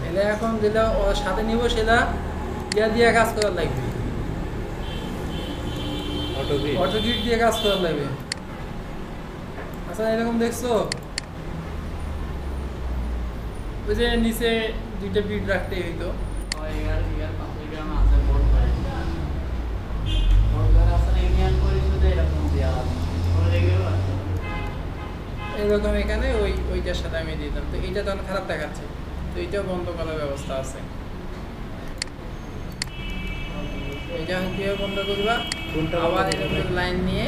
এলে এখন যেটা ওর সাথে নিব সেটা ইয়া দিয়ে কাজ করার লাগবে অটো গ্রিড দিয়ে কাজ করার লাগবে আচ্ছা এরকম দেখছো ওই যে নিচে দুইটা বিট রাখতে হইতো এরকম এখানে ওইটার সাথে আমি দিতাম তো এইটা তখন খারাপ দেখাচ্ছে তো এইটাও বন্ধ করার ব্যবস্থা আছে এইটা কিভাবে বন্ধ করবা আবার এরকম লাইন নিয়ে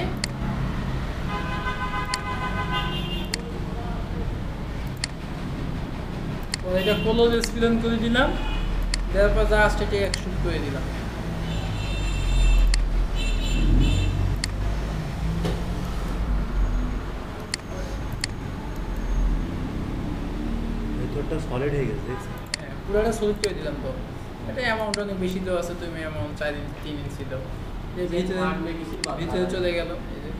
এটা ক্লোজ স্পিলন করে দিলাম দেওয়ার পর জাস্ট এটা এক্সট্রুড করে দিলাম ভেতরটা সলিড হয়ে গেছে দেখছো হ্যাঁ পুরোটা সলিড করে দিলাম তো এটা অ্যামাউন্ট অনেক বেশি দেওয়া আছে তুমি অ্যামাউন্ট 4 ইঞ্চি 3 ইঞ্চি দাও এই ভিতরে চলে গেল এই যে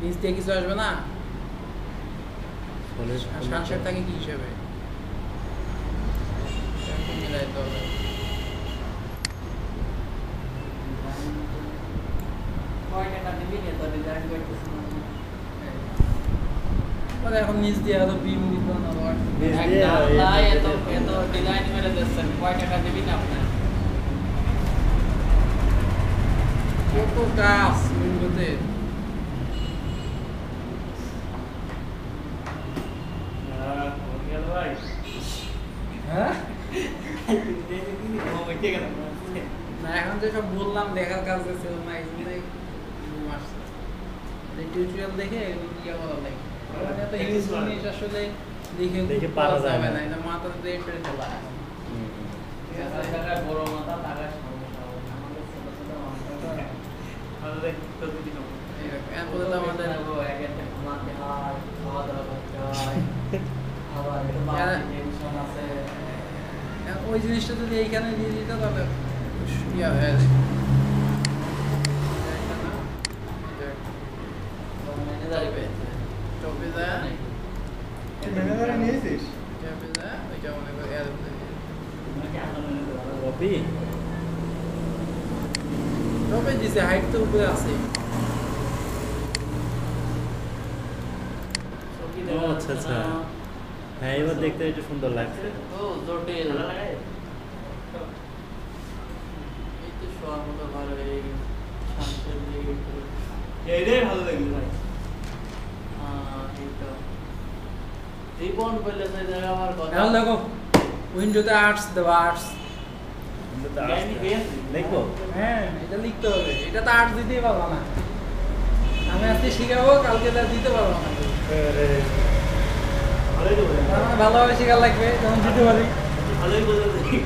নিচ দিয়ে কিছু আসবে না সলিড সানসেট থাকে কি হিসেবে মিলাই তো হবে পরে এখন নিচ দিয়ে আরো বিম দিব না আবার নিচ দিয়ে ডিজাইন করে দিচ্ছেন কয় টাকা দিবেন আপনি কত কাজ উইন্ডোতে ভাই হ্যাঁ ওইটা কেন না এখন যে সব বললাম দেখার কাজ আছে না এই জন্যই আসছে এই টিউটোরিয়াল দেখে ইয়া করা লাগে মানে এত হিউজ জিনিস আসলে দেখে পারা যায় না না। এটা মাথাতে দিয়ে ফেলে ফেলা টাকায় বড় মাথা টাকায় সমস্যা হবে আমাদের ছোট ছোট মাথা আমাদের তো দিন এরপরে তো আমাদের এক একটা ঘুমাতে হয় খাওয়া দাওয়া করতে হয় আবার একটু বাড়তি টেনশন আছে ওই জিনিসটা যদি এইখানে দিয়ে দিত তাহলে ইয়া হয়ে যায় একটা না, এটা ম্যানেজারই পেয়েছে টপে যায় ম্যানেজারে নিয়েছিস টপে যায় ওইটা মনে করে এর উপরে দিয়ে দিই। কপি দিছে, হাইট তো উপরে আছে। ও আচ্ছা আচ্ছা, হ্যাঁ এবার দেখতে একটু সুন্দর লাগছে। ও জটিল ভালো লাগে? এই তো শোয়ার মতো ভালো হয়ে গেছে শান্তির দিকে একটু এটাই ভালো লাগলো ভাই। এই তো রিবন বললে তো জায়গা আমার কথা এখন দেখো উইন্ডোতে আর্টস দেওয়া, আর্টস। কিন্তু তো জ্ঞানী আসছে। পেয়েছি। দেখবো? হ্যাঁ, এটা লিখতে হবে। এটা তো আর্টস দিতেই পারবো না। আমি আজকে শিখাবো, কালকে তা দিতে পারবো না। আরে, ভালোই তো বলে। তার মানে ভালোভাবে শেখা লাগবে, যেমন দিতে পারি। ভালোই বলে দিই।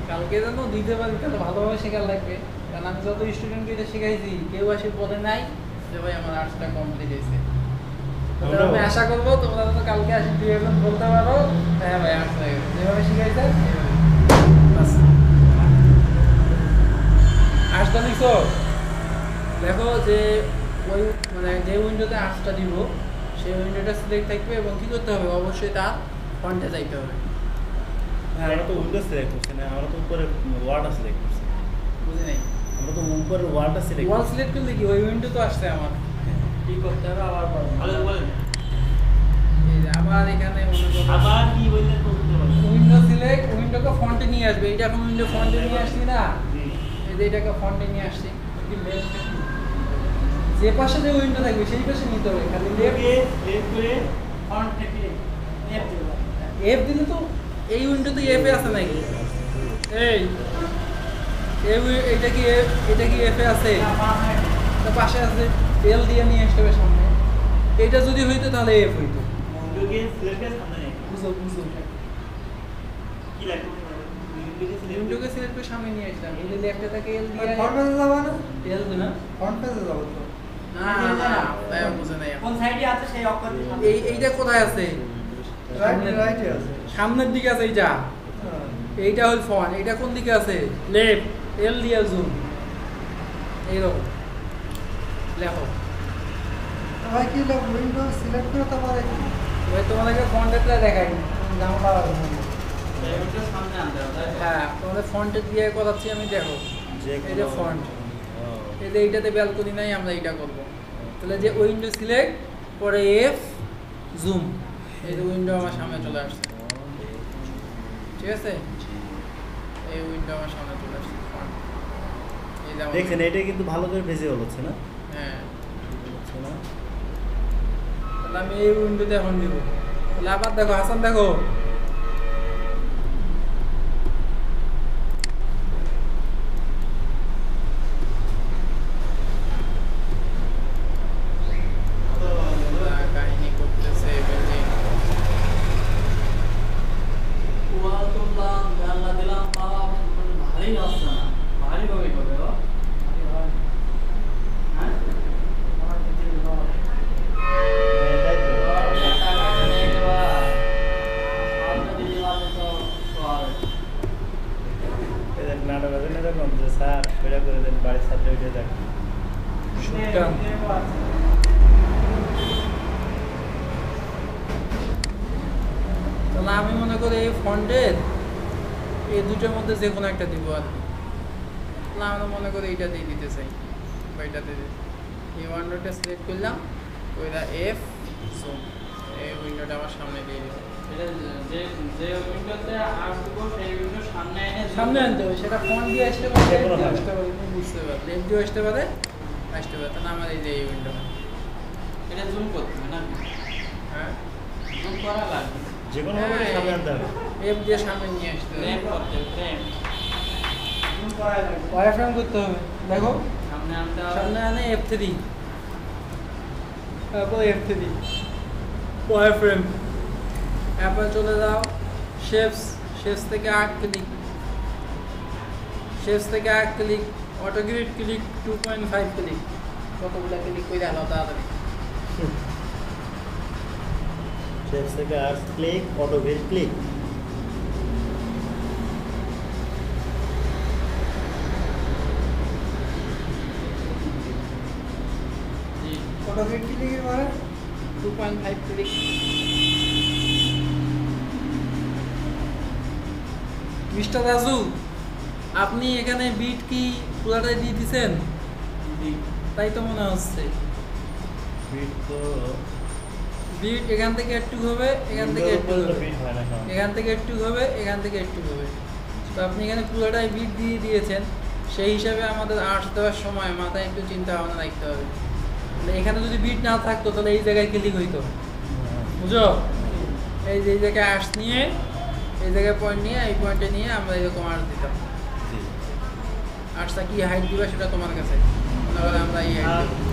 কালকে যেন দিতে পারি, তাহলে ভালোভাবে শেখা লাগবে। কারণ আমি যত স্টুডেন্টকে এটা শেখাইছি, কেউ আসে বলে নাই যে ভাই আমার আর্টসটা কমপ্লিট হয়েছে। তাহলে আমি আশা করবো তোমরা যত কালকে আসি দুই একজন বলতে পারো, হ্যাঁ ভাই আর্টস হয়ে গেছে। যেভাবে শিখাইছে আর্টসটা লিখছো, দেখো যে ওই মানে যে উইন্ডোতে আর্টসটা দিব সেই উইন্ডোটা সিলেক্ট থাকবে এবং কি করতে হবে, অবশ্যই তার ফন্টে যাইতে হবে। হ্যাঁ, আমরা তো উইন্ডো সিলেক্ট করছি না, আমরা তো উপরে ওয়ার্ডটা সিলেক্ট করছি। বুঝি নাই, আমরা তো উপরে ওয়ার্ডটা সিলেক্ট ওয়াল করছি। সিলেক্ট করলে কি ওই উইন্ডো তো আসছে আমার। কি করতে হবে আবার বলো ভালো বলেন। এই যে আবার এখানে মনে করো আবার কি বললেন তো বুঝতে পারলাম না। উইন্ডো সিলেক্ট, উইন্ডোকে ফন্টে নিয়ে আসবে। এটা এখন উইন্ডো ফন্টে নিয়ে আসছি না, জি। এই যে এটাকে ফন্টে নিয়ে আসছি। যে পাশে যে উইন্ডো থাকবে সেই পাশে নিতে হবে, খালি লেফট লেফট করে ফন্ট থেকে এফ দিও এফ দিলে তো এই উইন্ডোতে এফ এ আছে নাকি? এই এটা কি এটা কি এফ এ আছে? তার পাশে আছে এল দিয়ে নিয়ে আসতে হবে সামনে। এটা যদি হইতো তাহলে এফ হইতো। উইন্ডোকে সিলেক্ট করে সামনে নেই। বুঝো বুঝো, কি লাগবে? উইন্ডোকে সিলেক্ট উইন্ডোকে সিলেক্ট করে সামনে নিয়ে আসলাম। এই যে লেফটে থাকে এল দিয়ে ফ্রন্ট পেজে যাবো না? এল দিই না, ফ্রন্ট পেজে যাবো তো। না না তাই বুঝে নাই এখন। কোন সাইডে আছে সেই অক্ষর দিয়ে এইটা কোথায় আছে? রাইটে আছে। সামনের দিকে আছে এইটা। হ্যাঁ। এইটা হল ফন্ট। এইটা কোন দিকে আছে? লেফট, এল দিয়ে জুম। এইরকম লেখো। ভাই কি লোক উইন্ডো সিলেক্ট করে তো পারে কি? ওই তোমাদেরকে ফন্টেরটা দেখাই, তুমি জানো পারবে না। ওটা সামনে আনতে হবে তাই তো? হ্যাঁ, তোমাদের ফন্টে দিয়ে করাচ্ছি আমি, দেখো। এই যে ফন্ট, এই যে এইটাতে ব্যালকনি নাই, আমরা এইটা করব। তাহলে যে উইন্ডো সিলেক্ট পরে এফ জুম, এই যে উইন্ডো আমার সামনে চলে আসছে। ঠিক আছে, এই উইন্ডো আমার সামনে চলে আসছে ফন্ট। এই যে আমার- দেখছেন, এটা কিন্তু ভালো করে ভিজিবল হচ্ছে না? হ্যাঁ, হচ্ছে না? তাহলে আমি এই উইন্ডোতে এখন দিব। তাহলে আবার দেখো হাসান, দেখো কাহিনী করতেছে building। ওয়াল তুললাম জানলা দিলাম ভারী আসছে না ভারী ভাবে করবে গো হ্যাঁ এটাই তো। টাকা নিয়ে যাওয়া সামনে দিলে বাজে তো সওয়াল এদের নাটক আছে না যখন যে স্যার সেটা করে দেন, বাড়ির ছাত্র উঠে যাক। তাহলে আমি মনে করি এই ফন্টের এই দুটোর মধ্যে যে কোনো একটা দিব আর কি। তাহলে আমরা মনে করি এইটা দিয়ে দিতে চাই, বা এটা দিয়ে দিতে। এই উইন্ডোটা সিলেক্ট করলাম, ওইটা এফ জুম, এই উইন্ডোটা আমার সামনে দিয়ে দিলাম। এটা যে যে উইন্ডোতে আসবো সেই উইন্ডো সামনে এনে সামনে আনতে হবে, সেটা ফন্ট দিয়ে আসতে পারে, যে কোনো left দিয়ে হয়। আসতে পারে, তুমি বুঝতে পারো, লেফট দিয়ে আসতে পারে, আসতে পারে। তাহলে আমার এই যে এই উইন্ডো, এটা জুম করতে হবে না হ্যাঁ জুম করা লাগবে যে কোনো ভাবে সামনে আনতে হবে। এফ দিয়ে সামনে নিয়ে আসতে হবে, ফ্রেম করতে ফ্রেম জুম করা লাগবে ওয়ারফ্রেম করতে হবে। দেখো সামনে আনতে হবে সামনে আনে F3, তারপর F3 ওয়ারফ্রেম। তারপর চলে যাও শেপস, শেপস থেকে আর্ট ক্লিক, শেপস থেকে আর্ট ক্লিক, অটোগ্রিড ক্লিক 2.5 ক্লিক। কতগুলো ক্লিক করে আলো তাড়াতাড়ি। শেপস থেকে আর্টস ক্লিক, অটো ভিল ক্লিক। জি ফটো গেট কি লিখে পারে? 2.5 ক্লিক। মিস্টার রাজু, আপনি এখানে বিট কি পুরাটাই দিয়ে দিছেন? তাই তো মনে হচ্ছে। বিট তো বিট এখান থেকে একটু হবে, এখান থেকে একটু হবে, বিট হয় না কারণ। এখান থেকে একটু হবে, এখান থেকে একটু হবে। তো আপনি এখানে পুরোটাই বিট দিয়ে দিয়েছেন, সেই হিসাবে আমাদের আর্টস দেওয়ার সময় মাথায় একটু চিন্তা ভাবনা রাখতে হবে। মানে এখানে যদি বিট না থাকতো তাহলে এই জায়গায় ক্লিক হইতো, বুঝো? এই যে এই জায়গায় আর্টস নিয়ে, এই জায়গায় পয়েন্ট নিয়ে, এই পয়েন্টে নিয়ে আমরা এরকম আর্টস দিতাম। জি। আর্টসটা কি হাইট দিবা সেটা তোমার কাছে, মনে করে আমরা এই হাইট দেবো।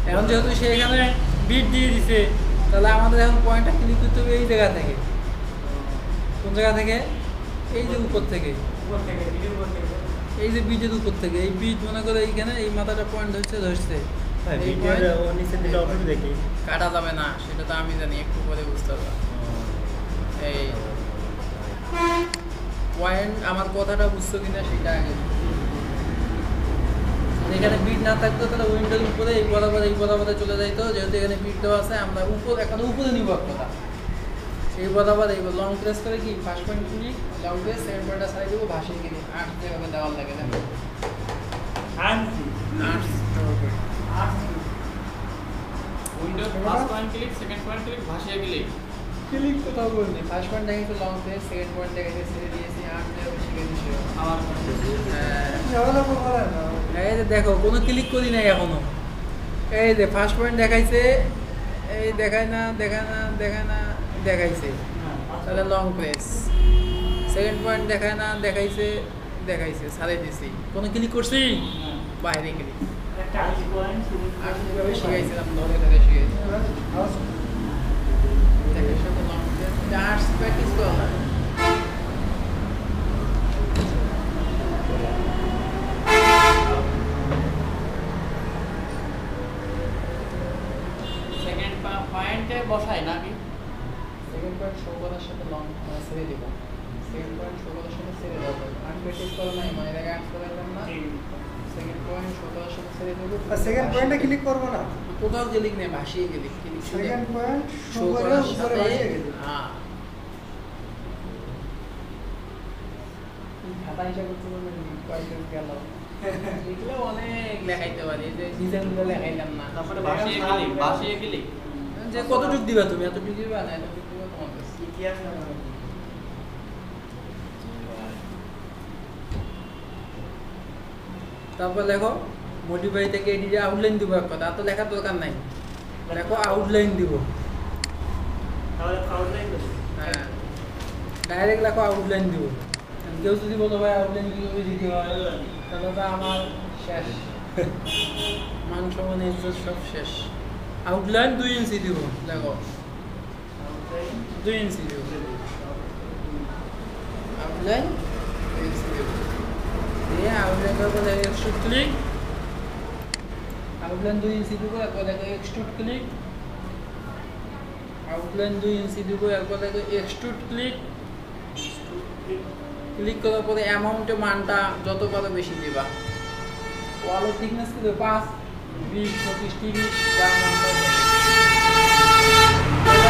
এখন যেহেতু সে এখানে বিট দিয়ে দিছে, তাহলে আমাদের এখন পয়েন্টটা ক্লিক করতে হবে এই জায়গা থেকে। কোন জায়গা থেকে? এই যে উপর থেকে, এই যে বিটের উপর থেকে। এই বিট মনে করে এইখানে এই মাথাটা পয়েন্ট ধরছে। হ্যাঁ, এই বিটের point নিচে দিলে অবশ্যই দেখি। কাটা যাবে না, সেটা তো আমি জানি, একটু পরে বুঝতে পারবো। এই পয়েন্ট, আমার কথাটা বুঝছো কিনা সেটা আগে। এখানে বিট না থাকতো তাহলে উইন্ডোর উপরে এই বরাবরে চলে যাইতো। যেহেতু এখানে বিট দেওয়া আছে, আমরা উপর এখানে উপরে নিব একটা। এই বরাবর এই লং প্রেস করে কি ফার্স্ট পয়েন্ট খুলি, লং প্রেস সেকেন্ড পয়েন্টটা সাইড দেবো, ভাসিয়ে গেলে আট যেভাবে দেওয়ার লাগে দেখো Windows first point click, second point click, ভাসিয়ে ক্লিক। ক্লিক কোথাও করিনি। ফার্স্ট পয়েন্ট দেখাইছে লং প্রেস, সেকেন্ড পয়েন্ট দেখাইছে ছেড়ে দিয়েছি, আট যেভাবে শিখে দিয়েছি। আমার এই যে দেখো কোনো ক্লিক করি নাই এখনো। এই যে ফার্স্ট পয়েন্ট দেখাইছে, এই দেখাইছে, তাহলে লং প্রেস। সেকেন্ড পয়েন্ট দেখাইছে, ছাড়ে দিছি। কোনো ক্লিক করছি? বাইরে ক্লিক। আর কিভাবে শিখাইছিলাম, ধরে শিখাইছি। দেখার সাথে লং প্রেস, আর্টস প্র্যাকটিস করো না। সেকেন্ড পয়েন্টে বসাই নাকি? সেকেন্ড পয়েন্ট শো করার সাথে লং ছেড়ে দিব। সেকেন্ড পয়েন্ট শো করার সাথে ছেড়ে দেওয়া হবে। আমি প্র্যাকটিস করো নাই, মায়ের আগে আর্টস করাইলাম না। সেকেন্ড পয়েন্ট শো করার সাথে ছেড়ে দেবো। সেকেন্ড পয়েন্টে ক্লিক করবো না, কোথাও ক্লিক নেই, ভাসিয়ে ক্লিক। সেকেন্ড পয়েন্ট শো করার সাথে হ্যাঁ খাতা হিসাব করতে পারবেন কয়েকজন গেল এগুলো অনেক লেখাইতে পারি, যে ডিজাইনগুলো লেখাইলাম না। তারপরে ভাসিয়ে ক্লিক। যে কতটুক দিবা তুমি, এতটুক দিবা না এতটুক দিবা তোমার কাছে। ইতিহাস না তারপর লেখো মডিফাই থেকে এডিটে আউটলাইন দিব এক কথা, আর তো লেখার দরকার নাই। লেখো আউটলাইন দিব, হ্যাঁ ডাইরেক্ট লেখো আউটলাইন দিব। কেউ যদি বলো ভাই আউটলাইন কীভাবে দিতে হয়, তাহলে তো আমার শেষ, মান সম্মান ইজ্জত সব শেষ। আউটলাইন 2 ইঞ্চি দিব, দেখো 2 ইঞ্চি দিব, আউটলাইন 2 ইঞ্চি দিব। দিয়ে আউটলাইন করবো এক্সট্রুড ক্লিক, আউটলাইন 2 ইঞ্চি দিব, একবার দেখো এক্সট্রুড ক্লিক, আউটলাইন 2 ইঞ্চি দিব, একবার দেখো এক্সট্রুড ক্লিক। ক্লিক করার পরে অ্যামাউন্টের মানটা যত পারো বেশি দিবা। ওয়ালের থিকনেস কি দেবো 5, 20, 25, 30 যা মন চায়।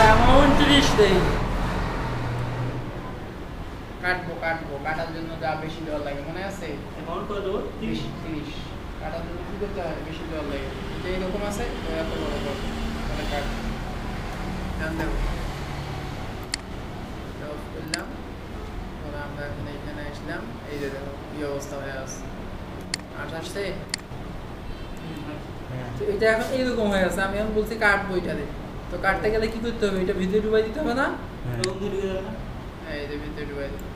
অ্যামাউন্ট 30 দেই। কাটার জন্য যা বেশি দেওয়ার লাগে মনে আছে? অ্যামাউন্ট করে দেবো 30 কাটার জন্য কি করতে হয়, বেশি দেওয়ার লাগে। যে এরকম আছে এত বড় বড় তাহলে কাট দেখো করলাম। আমরা এখন এইখানে আসলাম, এই যে দেখো কি অবস্থা হয়ে আছে, আসছে। তো এটা এখন এইরকম হয়ে আছে। আমি এখন বলছি কাটবো এটাতে, তো কাটতে গেলে কি করতে হবে, এটা ভিতরে ডুবাই দিতে হবে না? এই যে ভিতরে ডুবাই দিতে,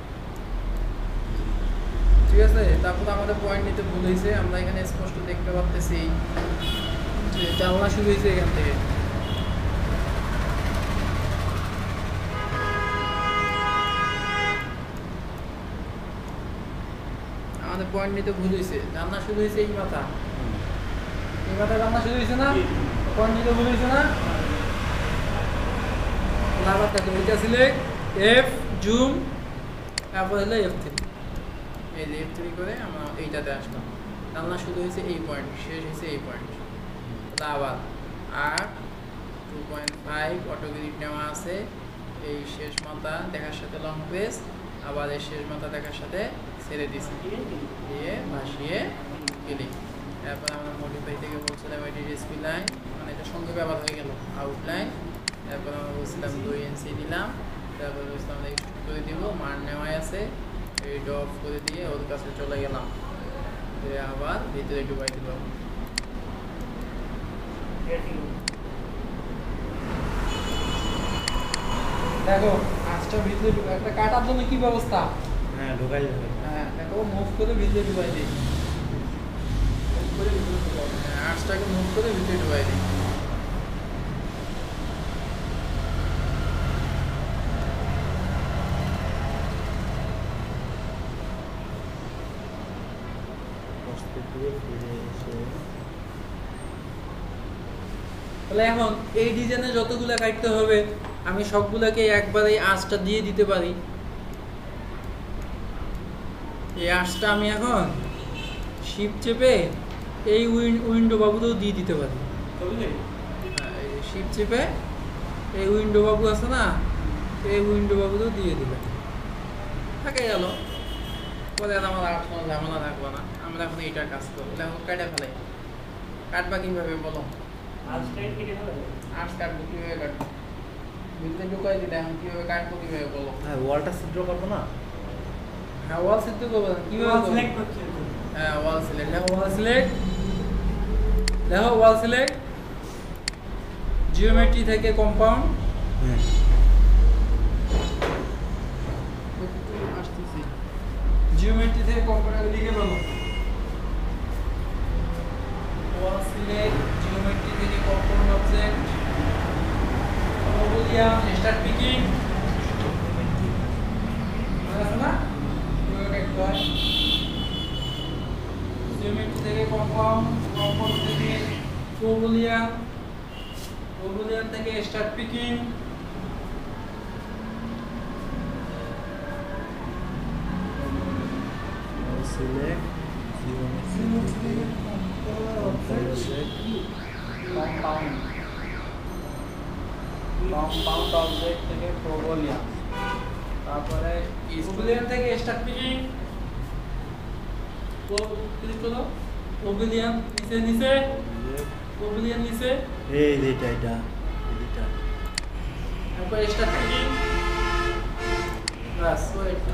ঠিক আছে। তারপর আমাদের পয়েন্ট নিতে ভুল হয়েছে, আমরা এখানে স্পষ্ট দেখতে পাচ্ছি যে চালনা শুরু হয়েছে এখান থেকে। আমাদের পয়েন্ট নিতে ভুল হয়েছে, রান্না শুরু হয়েছে এই মাথা, এই মাথায় রান্না শুরু হয়েছে না, পয়েন্ট নিতে ভুল হয়েছে না। লাগার থাকে ওইটা সিলেক্ট, এফ জুম, তারপর হলো F3, এই যে F3 করে আমরা এইটাতে আসলাম। রান্না শুরু হয়েছে এই পয়েন্ট, শেষ হয়েছে এই পয়েন্ট। আবার আর 2.5 অটো গ্রিড নেওয়া আছে, এই শেষ মাথা দেখার সাথে লং প্রেস, আবার এই শেষ মাথা দেখার সাথে ছেড়ে দিছি, দিয়ে ভাসিয়ে গেলি। তারপর আমরা মডিফাই থেকে বলছিলাম এটি রেসপি লাইন, মানে এটা সঙ্গে ব্যবহার হয়ে গেল আউটলাইন। তারপর আমরা বলছিলাম 2 ইঞ্চি নিলাম, তারপর বলছিলাম এক্সট্রুড করে দিব, মান নেওয়াই আছে, এইটা অফ করে দিয়ে ওর কাছে চলে গেলাম, দিয়ে আবার ভিতরে ঢুকাই দিল। দেখো আঁচটা ভিতরে ঢুকা, একটা কাটার জন্য কি ব্যবস্থা? হ্যাঁ ঢোকাই যাবে। হ্যাঁ দেখো মুভ করে ভিতরে ঢুকাই দিই, আঁচটাকে মুভ করে ভিতরে ঢুকাই দিই। ফিরে এসে তাহলে এখন এই ডিজাইনে যতগুলো কাটতে হবে আমি সবগুলোকে একবারে আঁচটা দিয়ে দিতে পারি। এই আঁচটা আমি এখন শিফট চেপে এই উইন্ডো বাবুতেও দিয়ে দিতে পারি। এই শিফট চেপে এই উইন্ডো বাবু আছে না, এই উইন্ডো বাবুতেও দিয়ে দিলাম, থাকে গেল। পরে আর আমার আর কোনো ঝামেলা থাকবো না। আমরা এখন এইটা কাজ করবো, এখন কাটে ফেলাই। কাটবা কিভাবে বলো? আর্টস কাটবো কিভাবে কাটবো? ভিতরে ঢুকাই দিলে এখন কিভাবে কাটবো কিভাবে বলো? হ্যাঁ ওয়ালটা ছিদ্র করবো না? হ্যাঁ ওয়াল সিলেক্ট করবো না, কিভাবে করবো? হ্যাঁ ওয়াল সিলেক্ট, দেখো ওয়াল সিলেক্ট, দেখো ওয়াল সিলেক্ট, জিওমেট্রি থেকে কম্পাউন্ড। হ্যাঁ আসতেছি, জিওমেট্রি থেকে কম্পাউন্ড লিখে বলো। ওয়াল সিলেক্ট, জিওমেট্রি থেকে compound object, boolean start picking, আছে না? জিওমেট্রি থেকে কম্পাউন্ড, কম্পাউন্ড থেকে বলিয়ান থেকে start picking, select geometry compound object থেকে প্রোবলিয়ান, তারপরে বলিয়ান থেকে স্টার্ট পিকিং, ক্লিক করো, বলিয়ান নিচে নিচে, বলিয়ান নিচে, এই যে এটা এটা তারপর স্টার্ট পিকিং, বাস ওয়েট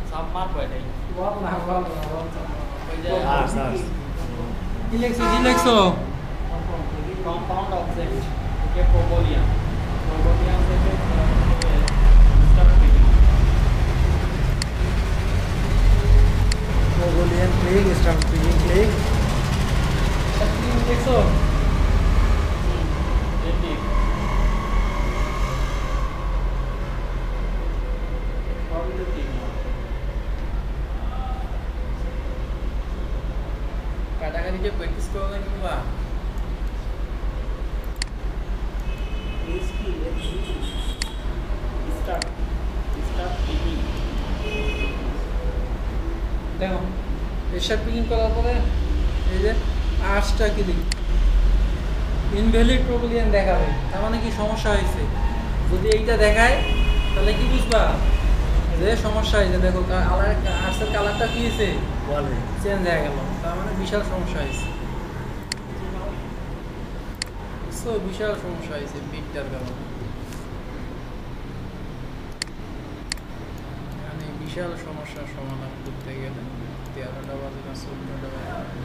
সব মারবো এটাই। বল না ওই যে আর্টস আর্টস কি লিখছো? কম্পাউন্ড অবজেক্ট থেকে প্রোবলিয়ান, প্রোবলিয়ান থেকে start picking. Boolean click start picking click. লিখছো? এটি সবই তো ঠিক না। কাটাকাটিকে প্র্যাকটিস করো না কিংবা স্টার্ট পিকিং। দেখো স্টার্ট পিকিং করার পরে এই যে আর্টসটা ক্লিক, ইনভ্যালিড প্রোবলিয়ান দেখাবে, তার মানে কি সমস্যা হয়েছে। যদি এইটা দেখায় তাহলে কি বুঝবা যে সমস্যা হয়েছে। দেখো আর্টসের কালারটা কি হয়েছে, বল চেঞ্জ হয়ে গেল, তার মানে বিশাল সমস্যা হয়েছে। বিশাল সমস্যা হয়েছে বিটটার কারণে, মানে বিশাল সমস্যার সমাধান করতে গেলে 13টা বাজে না 14টা বাজে।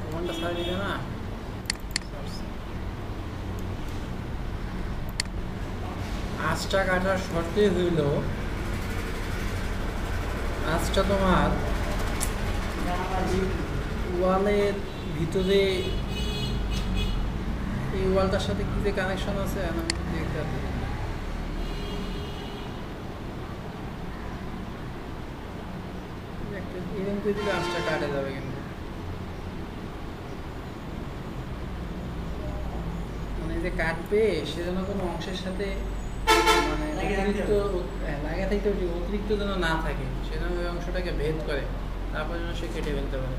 কমান্ডটা ছাড়া দিলে না, আঁচটা কাটার শর্তে হইল আঁচটা তোমার ওয়ালের ভিতরে, এই ওয়ালটার সাথে কি যে কানেকশন আছে আমি দেখতে পাচ্ছি। একটা এরকম করে দিলে আঁশটা কাটে যাবে কিন্তু মানে যে কাটবে সেজন্য কোনো অংশের সাথে মানে অতিরিক্ত লাগা থাকতে অতিরিক্ত যেন না থাকে সেজন্য ওই অংশটাকে ভেদ করে তারপর যেন সে কেটে ফেলতে পারে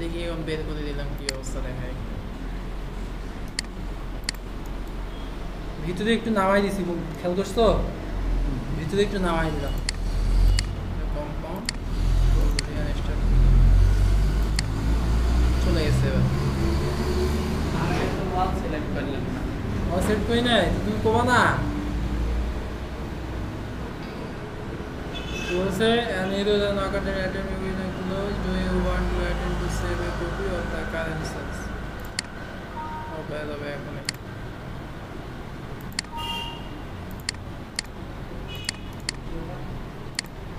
দেখি এখন বের করে দিলাম কি অবস্থা দেখায় ভিতরে একটু নামাই দিছি খেয়াল করছো ভিতরে একটু নামাই দিলাম কম্পাউন্ড চলে গেছে এবার ওয়াল সিলেক্ট করলাম না সেট করি নাই তুমি কবা না বলছে and it is an academic attempt we will close do you want to attempt to save a copy of the current sales হবে যাবে এখন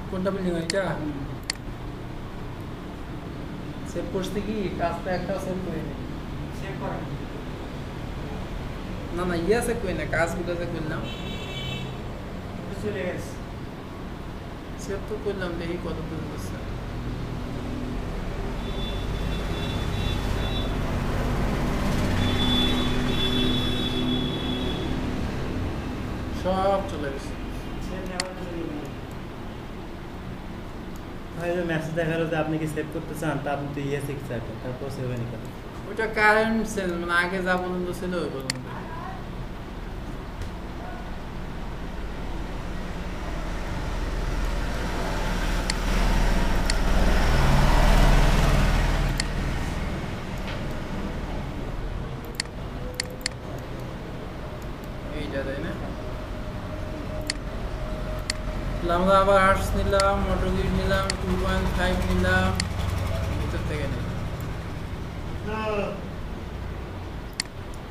কোনটা বিল্ডিং এটা সেভ করতে কি কাজটা একটা সেভ করে নি সেভ করা না না ইয়া সেভ করি না কাজগুলো সেভ করলাম চলে গেছে সেভ তো করলাম দেখি কত দূর হচ্ছে সব চলে গেছে সেভ নেওয়ার জন্য ভাই যে মেসেজ দেখালো যে আপনি কি সেভ করতে চান তা আপনি তো ইয়ে শিখতে চান তারপর সেভ হয়নি কেন ওটা কারেন্ট সেল মানে আগে যা পর্যন্ত ছিল ওই পর্যন্ত এইটা তাই না আমরা আবার আর্টস নিলাম মোটরগিট নিলাম 2.5 নিলাম ভিতর থেকে নিলাম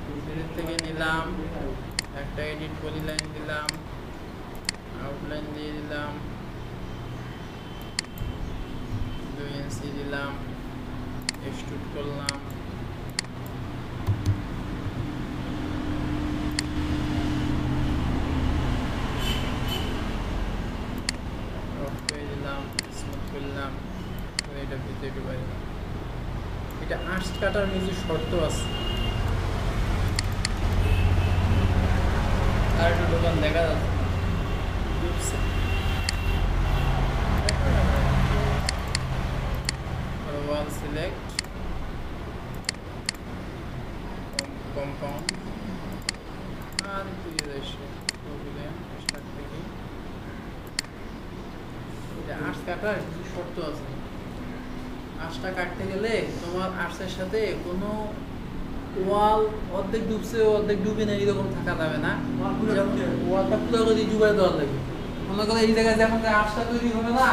ভিতর থেকে নিলাম একটা এডিট পলিলাইন দিলাম আউটলাইন দিয়ে দিলাম 2 ইঞ্চি দিলাম এক্সট্রুড করলাম এটা আঁশ কাটার কিছু শর্ত আছে আর একটা দোকান দেখা যাচ্ছে ওয়াল সিলেক্ট কম্পাউন্ড আর একটু স্টার্ট থেকে এটা আঁশ কাটার কিছু শর্ত আছে আঁশটা কাটতে গেলে তোমার আঁশের সাথে কোনো ওয়াল অর্ধেক ডুবছে অর্ধেক ডুবে না এরকম থাকা যাবে না ওয়ালটা পুরো করে ডুবাই দেওয়া লাগবে মনে করো এই জায়গায় যখন আঁশটা তৈরি হবে না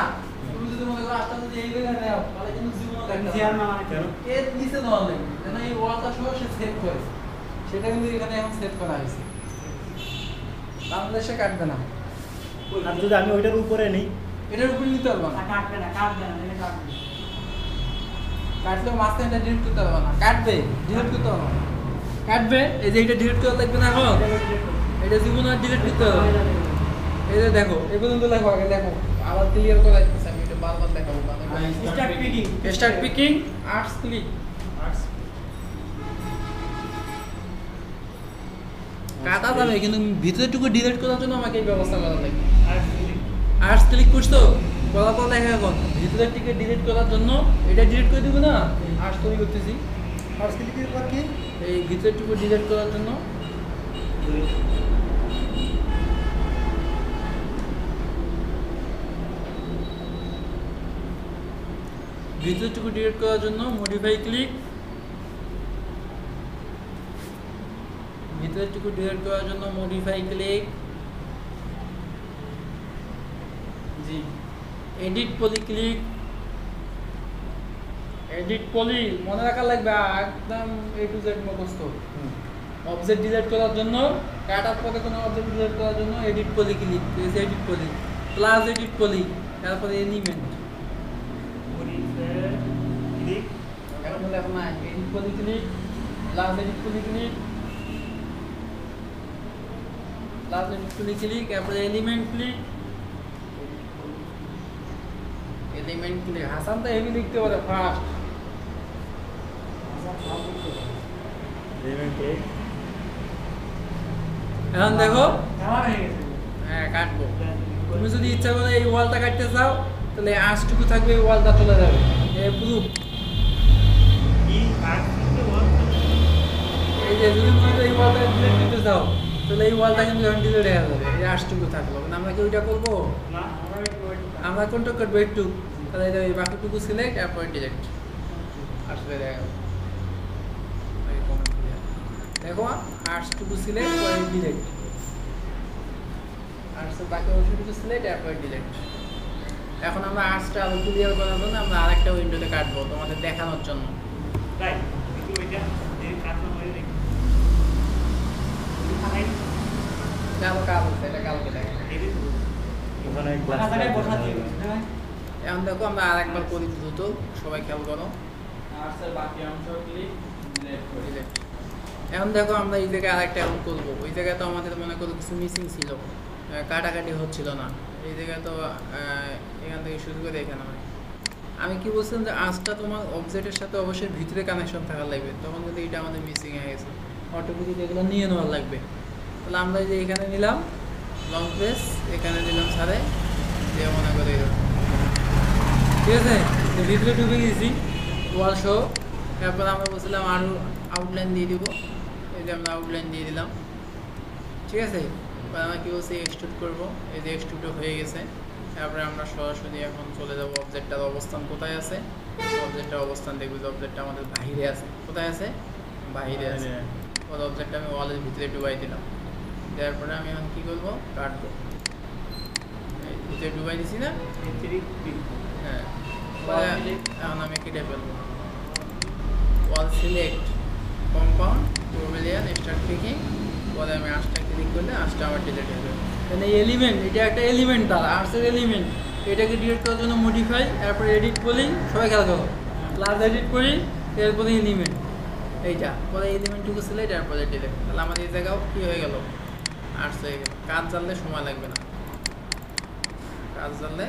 তুমি যদি মনে করো আঁশটা যদি এই জায়গায় নেও তাহলে কিন্তু জীবনও কাটতে এর নিচে দেওয়া লাগবে যেন এই ওয়ালটা সহ সে সেভ করে সেটা কিন্তু এখানে এখন সেভ করা হয়েছে বাংলাদেশে কাটবে না আর যদি আমি ওইটার উপরে নিই এটার উপরে নিতে পারবো না কাটবে না কাটবে না কাটবে কাটলে মাঝখানটা ডিলিট করতে পারবো না কাটবে ডিলিট করতে পারবো না কাটবে এই যে এটা ডিলিট করা লাগবে না এখন এটা জীবন আর ডিলিট করতে হবে এই যে দেখো এই পর্যন্ত দেখো আগে দেখো আবার ক্লিয়ার করে রাখতেছি আমি এটা বারবার দেখাবো স্টার্ট পিকিং আর্টস ক্লিক কাটা যাবে কিন্তু ভিতরেটুকু ডিলিট করার জন্য আমাকে এই ব্যবস্থা করা লাগবে আর্টস ক্লিক করছো করার পর দেখা এখন ভিতরের টিকে ডিলিট করার জন্য এটা ডিলিট করে দিব না আর্টস তৈরি করতেছি আর্টস ক্লিকের পর কি এই ভিতরেরটুকু ডিলিট করার জন্য ভিতরেরটুকু ডিলিট করার জন্য মডিফাই ক্লিক ভিতরেরটুকু ডিলিট করার জন্য মডিফাই ক্লিক জি এডিট পলি ক্লিক এডিট পলি মনে রাখা লাগবে একদম এ টু জেড মুখস্থ অবজেক্ট ডিলিট করার জন্য কাটার পরে কোনো অবজেক্ট ডিলিট করার জন্য এডিট পলি ক্লিক এডিট পলি প্লাস এডিট পলি তারপরে এলিমেন্ট এখন দেখো না এডিট পলি ক্লিক প্লাস এডিট পলি ক্লিক প্লাস এডিট পলি ক্লিক তারপরে element click element click Hasan তো হেভি লিখতে পারে ফার্স্ট এলিমেন্ট ক্লিক এখন দেখো আমার হয়ে গেছে হ্যাঁ কাটবো তুমি যদি ইচ্ছা করে এই ওয়ালটা কাটতে চাও তাহলে আঁশটুকু থাকবে এই ওয়ালটা চলে যাবে এই প্রুফ কি আর কি বল এই যে যদি মনে করো এই ওয়ালটা ডিলিট করতে চাও তাহলে এই ওয়ালটা কিন্তু এখন ডিলিট হয়ে যাবে এই আঁশটুকু থাকলো কিন্তু আমরা কি ওইটা করবো না আমরা কোনটা করবো একটু তাহলে এই বাকিটুকু সিলেক্ট এরপর ডিলিট আসলে দেখা গেল দেখো আঁশটুকু সিলেক্ট পরে ডিলিট আর্টস বাকি অংশটুকু সিলেক্ট এরপর ডিলিট এখন আমরা আর্টসটা আরো ক্লিয়ার করার জন্য আমরা আরেকটা উইন্ডোতে কাটবো তোমাদের দেখানোর জন্য তাই একটু ওইটা এই কাজটা হয়ে দেখি কালো কালো এটা কালকে দেখো ওখানে ক্লাস এখন দেখো আমরা আরেকবার করি দ্রুত সবাই খেয়াল করো আর্টসের বাকি অংশ ক্লিক ডিলিট করি Delete। এখন দেখো আমরা এই জায়গায় আরেকটা এখন করবো ওই জায়গায় তো আমাদের মনে করো কিছু মিসিং ছিল কাটাকাটি হচ্ছিল না এই জায়গায় তো এখান থেকে শুরু করে এখানে হয় আমি কি বলছিলাম যে আজটা তোমার অবজেক্টের সাথে অবশ্যই ভিতরে কানেকশন থাকা লাগবে তখন কিন্তু এটা আমাদের মিসিং হয়ে গেছে অটোমেটিক এগুলো নিয়ে নেওয়া লাগবে তাহলে আমরা এই যে এখানে নিলাম লং প্রেস এখানে দিলাম সারে দিয়ে মনে করে এরকম ঠিক আছে তো ভিতরে ঢুকে গেছি ওয়াল শো তারপর আমরা বলছিলাম আরও আউটলাইন দিয়ে দিব এই যে আমরা আউটলাইন দিয়ে দিলাম ঠিক আছে এবার আমরা কী বলছি এক্সট্রুড করবো এই যে এক্সট্রুডও হয়ে গেছে তারপরে আমরা সরাসরি এখন চলে যাবো অবজেক্টটার অবস্থান কোথায় আছে অবজেক্টটার অবস্থান দেখবো যে অবজেক্টটা আমাদের বাহিরে আছে কোথায় আছে বাহিরে আছে ওর অবজেক্টটা আমি ওয়ালের ভিতরে ডুবাই দিলাম দেওয়ার পরে আমি এখন কী করবো কাটবো এই ভিতরে ডুবাই দিছি না হ্যাঁ পরে এখন আমি কেটে ফেলবো ওয়াল সিলেক্ট কম্পাউন্ড প্রোবেলিয়ান স্টার্ট ক্লিকিং পরে আমি আর্টসটা ক্লিক করলে আর্টসটা আমার ডিলিট হয়ে যাবে কারণ এই এলিমেন্ট এটা একটা এলিমেন্ট তার আর্টসের এলিমেন্ট এটাকে ডিলিট করার জন্য মডিফাই তারপরে এডিট করি সবাই খেলা করো প্লাস এডিট করি এরপরে এলিমেন্ট এইটা পরে এলিমেন্টটুকু সিলেক্ট তারপরে ডিলিট তাহলে আমাদের এই জায়গাও কী হয়ে গেল আর্টস হয়ে গেল কাজ জানলে সময় লাগবে না কাজ জানলে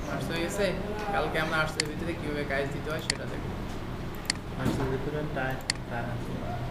আর্টস হয়ে গেছে কালকে আমরা আর্টসের ভিতরে কীভাবে কাজ দিতে হয় সেটা দেখব আর্টসের ভিতরে টাইম আছে